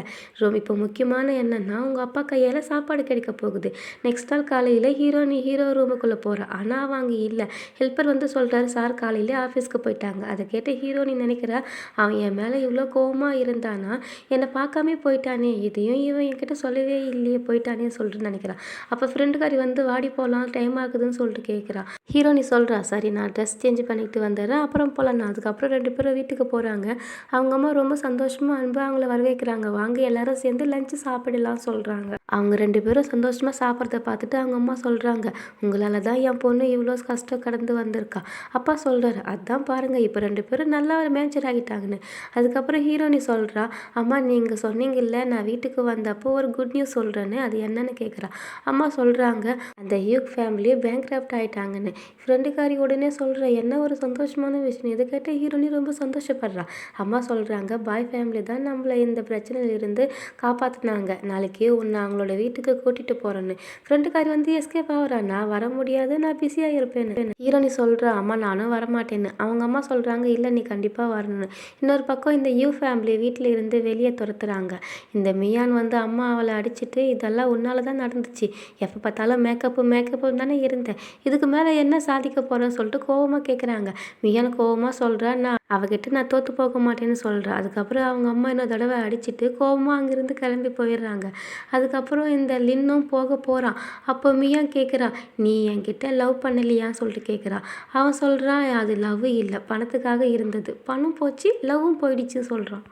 இப்போ முக்கியமான என்னென்னா உங்கள் அப்பா கையால் சாப்பாடு கிடைக்க போகுது. நெக்ஸ்ட் நாள் காலையில் ஹீரோ ரூமுக்குள்ளே போகிறா. ஆனால் அவன் அங்கே இல்லை. ஹெல்ப்பர் வந்து சொல்கிறாரு, சார் காலையில் ஆஃபீஸ்க்கு போயிட்டாங்க. அதை கேட்டு ஹீரோனி நினைக்கிறா, அவன் என் மேலே இவ்வளோ கோபமாக இருந்தானா, என்னை பார்க்காமே போயிட்டானே, இதையும் இவன் என்கிட்ட சொல்லவே இல்லையே, போயிட்டானே சொல்லிட்டு நினைக்கிறான். அப்போ ஃப்ரெண்டுக்காரி வந்து வாடி போகலாம், டைம் ஆகுதுன்னு சொல்லிட்டு கேட்குறா. ஹீரோனி சொல்கிறா, சரி நான் ட்ரெஸ் சேஞ்ச் பண்ணிட்டு வந்துடுறேன், அப்புறம் போகலாம். நான் அதுக்கப்புறம் 2 பேரும் வீட்டுக்கு போகிறாங்க. அவங்க அம்மா ரொம்ப சந்தோஷமாக அன்பாக அவங்கள வரவேற்கிறாங்க. வாங்க எல்லாரும் சேர்ந்து லஞ்சு சாப்பிடலாம் சொல்கிறாங்க. அவங்க 2 பேரும் சந்தோஷமாக சாப்பிட்றத பார்த்துட்டு அவங்க அம்மா சொல்கிறாங்க, உங்களால் தான் என் பொண்ணு இவ்வளோ கஷ்டம் கடந்து வந்திருக்கா. அப்பா சொல்கிறாரு, அதான் பாருங்கள் இப்போ 2 பேரும் நல்லா மேட்சர் ஆகிட்டாங்கன்னு. அதுக்கப்புறம் ஹீரோனி சொல்கிறா, அம்மா நீங்கள் சொன்னீங்கல்ல நான் வீட்டுக்கு வந்தப்போ ஒரு குட் நியூஸ் சொல்கிறேன்னு, அது என்னன்னு கேட்குறா. அம்மா சொல்கிறாங்க, அந்த ஹியூக் ஃபேமிலி பேங்க்ரப்ட் ஆகிட்டாங்கன்னு. ஃப்ரெண்டுக்காரி உடனே சொல்கிறா, என்ன ஒரு சந்தோஷமான விஷயம். இதை கேட்டு ஹீரோனி ரொம்ப சந்தோஷப்படுறா. அம்மா சொல்கிறாங்க, பாய் ஃபேமிலி தான் நம்மளை இந்த பிரச்சனையிலிருந்து காப்பாற்றினாங்க, நாளைக்கு உன்னை அவங்களோட வீட்டுக்கு கூட்டிகிட்டு போகிறேன்னு. ஃப்ரெண்டுக்காரி வந்து எஸ்கேப் ஆகிறா, நான் வர முடியாது, நான் பிஸியாக இருப்பேன்னு. ஹீரோனி சொல்கிறா, அம்மா நானும் வரமாட்டேன்னு. அவங்க அம்மா சொல்கிறாங்க, இல்லை நீ கண்டிப்பாக வரணும்னு. இன்னொரு பக்கம் இந்த யூ ஃபேமிலி வீட்டில் இருந்து வெளியே துரத்துறாங்க. இந்த மியான் வந்து அம்மா அவளை அடிச்சுட்டு, இதெல்லாம் உன்னால தான் நடந்துச்சு, எப்போ பார்த்தாலும் மேக்கப்பு தானே இருந்தேன், இதுக்கு மேலே என்ன சாதிக்க போகிறேன்னு சொல்லிட்டு கோவமாக கேட்குறாங்க. மியான் கோவமாக சொல்கிறா, நான் தோற்று போக மாட்டேன்னு சொல்கிறா. அதுக்கப்புறம் அவங்க அம்மா இன்னொரு தடவை அடிச்சுட்டு கோவமாக அங்கேருந்து கிளம்பி போயிடுறாங்க. அதுக்கப்புறம் இந்த லின்னும் போக போகிறான். அப்போ மியான் கேட்குறா, நீ என்கிட்ட லவ் பண்ணலையான்னு சொல்லிட்டு கேட்குறா. அவன் சொல்கிறான், அது லவ் இல்லை, பணத்துக்காக இருந்தது, பணம் போச்சு, லவ்வும் போயிடுச்சு சொல்கிறான்.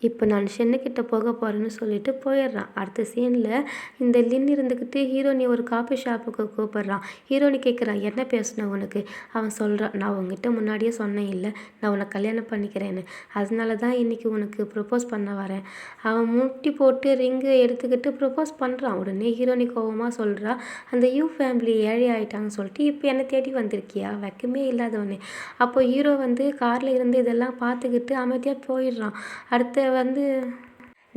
இப்போ நான் ஷென்னுக்கிட்ட போக போகிறேன்னு சொல்லிட்டு போயிடுறான். அடுத்த சீனில் இந்த லின் இருந்துக்கிட்டு ஹீரோனி ஒரு காஃபி ஷாப்புக்கு கூப்பிட்றான். ஹீரோனி கேட்குறான், என்ன பேசணும் உனக்கு? அவன் சொல்கிறான், நான் உங்ககிட்ட முன்னாடியே சொன்னேன் இல்லை, நான் உன்னை கல்யாணம் பண்ணிக்கிறேன்னு, அதனால தான் இன்றைக்கி உனக்கு ப்ரப்போஸ் பண்ண வரேன். அவன் முட்டி போட்டு ரிங்கு எடுத்துக்கிட்டு ப்ரப்போஸ் பண்ணுறான். உடனே ஹீரோனி கோவமாக சொல்கிறா, அந்த யூ ஃபேமிலி ஏழை ஆகிட்டாங்கன்னு சொல்லிட்டு இப்போ என்னை தேடி வந்திருக்கியா, வெக்கமே இல்லாதவனே. அப்போ ஹீரோ வந்து காரில் இருந்து இதெல்லாம் பார்த்துக்கிட்டு அமைதியாக போயிடுறான். அடுத்த வந்து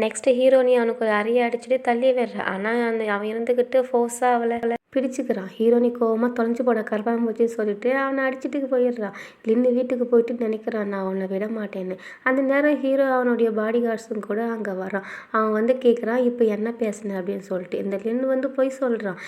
நெக்ஸ்ட்டு ஹீரோனி அவனுக்கு ஒரு அறையை அடிச்சுட்டு தள்ளி விடுற. ஆனால் அவன் இருந்துக்கிட்டு ஃபோர்ஸாக அவளை பிடிச்சிக்கிறான். ஹீரோனி கோவமாக தொலைஞ்சு போட கருப்பாம்பூச்சி சொல்லிட்டு அவனை அடிச்சுட்டு போயிடுறான். லின்னு வீட்டுக்கு போயிட்டு நினைக்கிறான், நான் அவனை விட மாட்டேன்னு. அந்த நேரம் ஹீரோ அவனுடைய பாடி கார்ட்ஸும் கூட அங்கே வரான். அவன் வந்து கேட்குறான், இப்போ என்ன பேசுனேன் அப்படின்னு சொல்லிட்டு. இந்த லின்னு வந்து பொய் சொல்கிறான்.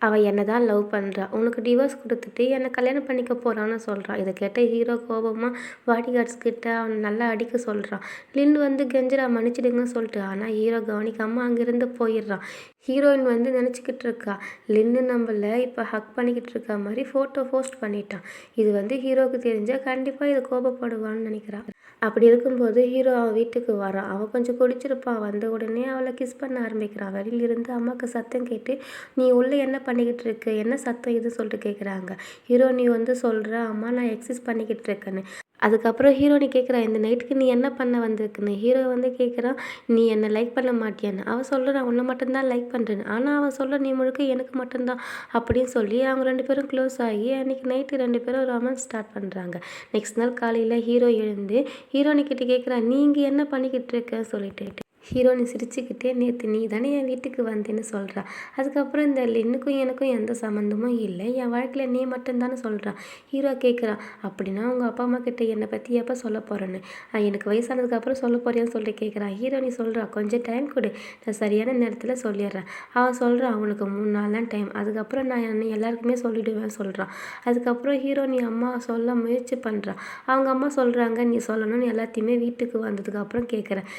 அவள் என்னை தான் லவ் பண்ணுறா, உனக்கு டிவோர்ஸ் கொடுத்துட்டு என்னை கல்யாணம் பண்ணிக்க போகிறான்னு சொல்கிறான். இதை கேட்ட ஹீரோ கோபமாக பாடி கார்ட்ஸ் கிட்ட அவனை நல்லா அடிக்க சொல்கிறான். லின் வந்து கெஞ்சிரா, மன்னிச்சிடுங்கன்னு சொல்லிட்டு. ஆனால் ஹீரோ கவனிக்காமல் அங்கேருந்து போயிடுறான். ஹீரோயின் வந்து நினச்சிக்கிட்டு இருக்கா, லின்னு நம்மள இப்போ ஹக் பண்ணிக்கிட்டு இருக்க மாதிரி ஃபோட்டோ போஸ்ட் பண்ணிட்டான். இது வந்து ஹீரோவுக்கு தெரிஞ்சால் கண்டிப்பாக இதை கோபப்படுவான்னு நினைக்கிறான். அப்படி இருக்கும்போது ஹீரோ அவன் வீட்டுக்கு வரான். அவன் கொஞ்சம் குடிச்சிருப்பான். வந்த உடனே அவளை கிஸ் பண்ண ஆரம்பிக்கிறான். வெளியிலிருந்து அம்மாவுக்கு சத்தம் கேட்டு, நீ உள்ளே என்ன பண்ணிக்கிட்டு இருக்கு, என்ன சத்தம் இது சொல்லிட்டு கேட்குறாங்க. ஹீரோனி வந்து சொல்கிறா, அம்மா நான் எக்ஸசைஸ் பண்ணிக்கிட்டு இருக்கேன்னு. அதுக்கப்புறம் ஹீரோனி கேட்குறா, இந்த நைட்டுக்கு நீ என்ன பண்ண வந்திருக்குன்னு. ஹீரோ வந்து கேட்குறான், நீ என்னை லைக் பண்ண மாட்டியான்னு. அவன் சொல்கிறான், உன்னை மட்டும்தான் லைக் பண்ணுறேன்னு. ஆனால் அவன் சொல்ல, நீ முழுக்க எனக்கு மட்டும்தான் அப்படின்னு சொல்லி அவங்க 2 பேரும் க்ளோஸ் ஆகி அன்றைக்கி நைட்டு 2 பேரும் ரொமான்ஸ் ஸ்டார்ட் பண்ணுறாங்க. நெக்ஸ்ட் நாள் காலையில் ஹீரோ எழுந்து ஹீரோனி கிட்ட கேட்குறான், நீ இங்கே என்ன பண்ணிக்கிட்டு இருக்கன்னு சொல்லிட்டு. ஹீரோனி சிரிச்சுக்கிட்டே, நேற்று நீ தானே என் வீட்டுக்கு வந்தேன்னு சொல்கிறா. அதுக்கப்புறம் இந்த லின்னுக்கும் எனக்கும் எந்த சம்மந்தமும் இல்லை, என் வாழ்க்கையில் நீ மட்டும்தானே சொல்கிறான். ஹீரோ கேட்குறான், அப்படின்னா உங்கள் அப்பா அம்மா கிட்ட என்னை பற்றி எப்போ சொல்ல போகிறேன்னு, எனக்கு வயசானதுக்கப்புறம் சொல்ல போறியான்னு சொல்லிட்டு கேட்குறான். ஹீரோனி சொல்கிறா, கொஞ்சம் டைம் கொடு, நான் சரியான நேரத்தில் சொல்லிடுறேன். அவன் சொல்கிறான், அவனுக்கு 3 நாள் தான் டைம், அதுக்கப்புறம் நான் என்ன எல்லாருக்குமே சொல்லிவிடுவேன் சொல்கிறான். அதுக்கப்புறம் ஹீரோனி அம்மா சொல்ல முயற்சி பண்ணுறான். அவங்க அம்மா சொல்கிறாங்க, நீ சொல்லணும்னு எல்லாத்தையுமே வீட்டுக்கு வந்ததுக்கப்புறம் கேட்குறேன்,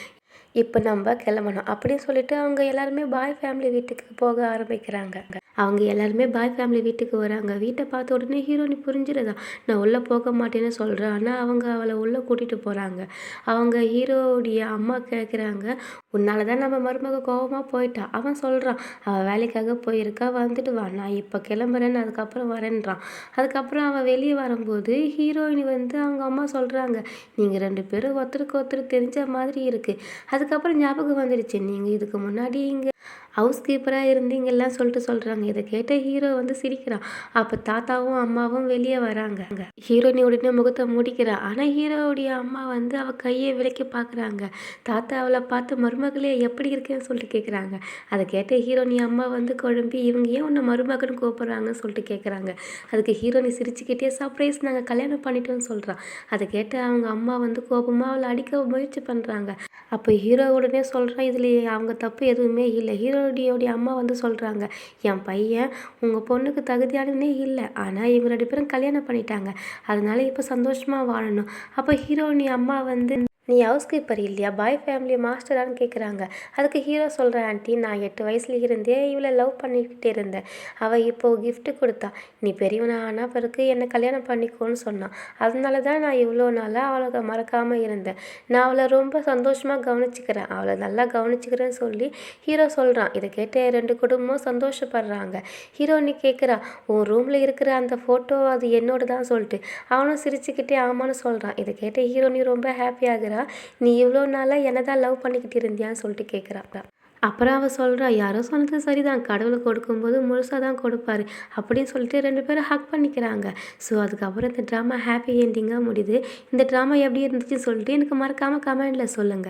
இப்போ நம்ம கிளம்பணும் அப்படின்னு சொல்லிட்டு அவங்க எல்லாருமே பாய் ஃபேமிலி வீட்டுக்கு போக ஆரம்பிக்கிறாங்க. அவங்க எல்லாருமே பாய் ஃபேமிலி வீட்டுக்கு வராங்க. வீட்ட பார்த்த உடனே ஹீரோயினி புரிஞ்சிருதா, நான் உள்ள போக மாட்டேன்னு சொல்றேன். ஆனா அவங்க அவள உள்ள கூட்டிட்டு போறாங்க. அவங்க ஹீரோவுடைய அம்மா கேட்குறாங்க, "உன்னால தான் நம்ம மருமக கோவமா போயிட்டா." அவன் சொல்றான், "அவ வேலைக்காக போயிருக்கா, வந்துட்டு வா. நான் இப்ப கிளம்புறேன்னு அதுக்கப்புறம் வரேன்றான்." அதுக்கப்புறம் அவன் வெளிய வரும்போது ஹீரோயினி வந்து அவங்க அம்மா சொல்றாங்க, "நீங்க 2 பேரும் ஒருத்தருக்கு ஒருத்தர் தெரிஞ்ச மாதிரி இருக்கு." அதுக்கப்புறம் ஞாபகம் வந்துடுச்சு, "நீங்க இதுக்கு முன்னாடி இங்க ஹவுஸ் கீப்பரா இருந்தீங்கல்லாம்" சொல்றாங்க. இத கேட்ட ஹீரோ வந்து சிரிக்கிறான். அப்ப தாத்தாவும் அம்மாவும் வெளிய வராங்க. ஹீரோயினி உடனே முகத்த மூடிக்கிறா. ஆனா ஹீரோவுடைய அம்மா வந்து அவ கைய விலக்கி பார்க்குறாங்க. தாத்தா அவள பார்த்து, "மருமகளே எப்படி இருக்கேன்னு?" சொல்லிட்டு கேட்குறாங்க. அத கேட்ட ஹீரோயினி அம்மா வந்து குழம்பி, "இவங்க ஏன் உன்ன மருமகன்னு கூப்பிடுறாங்கன்னு?" சொல்லிட்டு கேட்குறாங்க. அதுக்கு ஹீரோயினி சிரிச்சுக்கிட்டே, "சர்ப்ரைஸ், நாங்க கல்யாணம் பண்ணிட்டோம்னு" சொல்றா. அத கேட்ட அவங்க அம்மா வந்து கோபமா அவள அடிக்க முயற்சி பண்றாங்க. அப்ப ஹீரோ உடனே சொல்றான், "இதுல அவங்க தப்பு எதுவுமே இல்ல." ஹீரோடியோடைய அம்மா வந்து சொல்றாங்க, "என் பையன் உங்க பொண்ணுக்கு தகுதியானவனே இல்ல. ஆனா இவங்க 2 பேரும் கல்யாணம் பண்ணிட்டாங்க. அதனால இப்ப சந்தோஷமா வாழணும்." அப்ப ஹீரோயினி அம்மா வந்து, "நீ ஹவுஸ் கீப்பர் இல்லையா? பாய் ஃபேமிலி மாஸ்டரான்னு?" கேட்குறாங்க. அதுக்கு ஹீரோ சொல்றான், "ஆன்ட்டி, நான் 8 வயசுல இருந்தே இவள லவ் பண்ணிக்கிட்டு இருந்தேன். அவ இப்போ கிஃப்ட் குடுத்தா. நீ பெரியவனா ஆன பிறகு என்ன கல்யாணம் பண்ணிக்கோன்னு சொன்னா. அதனால தான் நான் இவ்வளோ நாளா அவள மறக்காம இருந்தேன். நான் அவள ரொம்ப சந்தோஷமா கவனிச்சுக்கிறேன். அவள நல்லா கவனிச்சுக்கிறேன்னு" சொல்லி ஹீரோ சொல்றான். இத கேட்ட 2 குடும்பமும் சந்தோஷப்படுறாங்க. ஹீரோயினி கேட்குறா, "உன் ரூம்ல இருக்கிற அந்த ஃபோட்டோ அது என்னோடதான்" சொல்லிட்டு. அவனும் சிரிச்சுக்கிட்டே ஆமான்னு சொல்றான். இத கேட்ட ஹீரோயினி ரொம்ப ஹாப்பி ஆகுறா. "நீ இவ்வளோ நாளா என்ன தான் லவ் பண்ணிக்கிட்டு இருந்தியான்னு?" சொல்லிட்டு கேட்குறா. அப்புறம் அவ சொல்றா, "யாரோ சொன்னது சரிதான். கடவுள் கொடுக்கும்போது முழுசா தான் கொடுப்பாரு." அப்படின்னு சொல்லிட்டு 2 பேரும் ஹக் பண்ணிக்கிறாங்க. ஸோ அதுக்கப்புறம் இந்த ட்ராமா ஹாப்பி என்டிங்கா முடியுது. இந்த ட்ராமா எப்படி இருந்துச்சுன்னு சொல்லிட்டு எனக்கு மறக்காம கமெண்ட்ல சொல்லுங்க.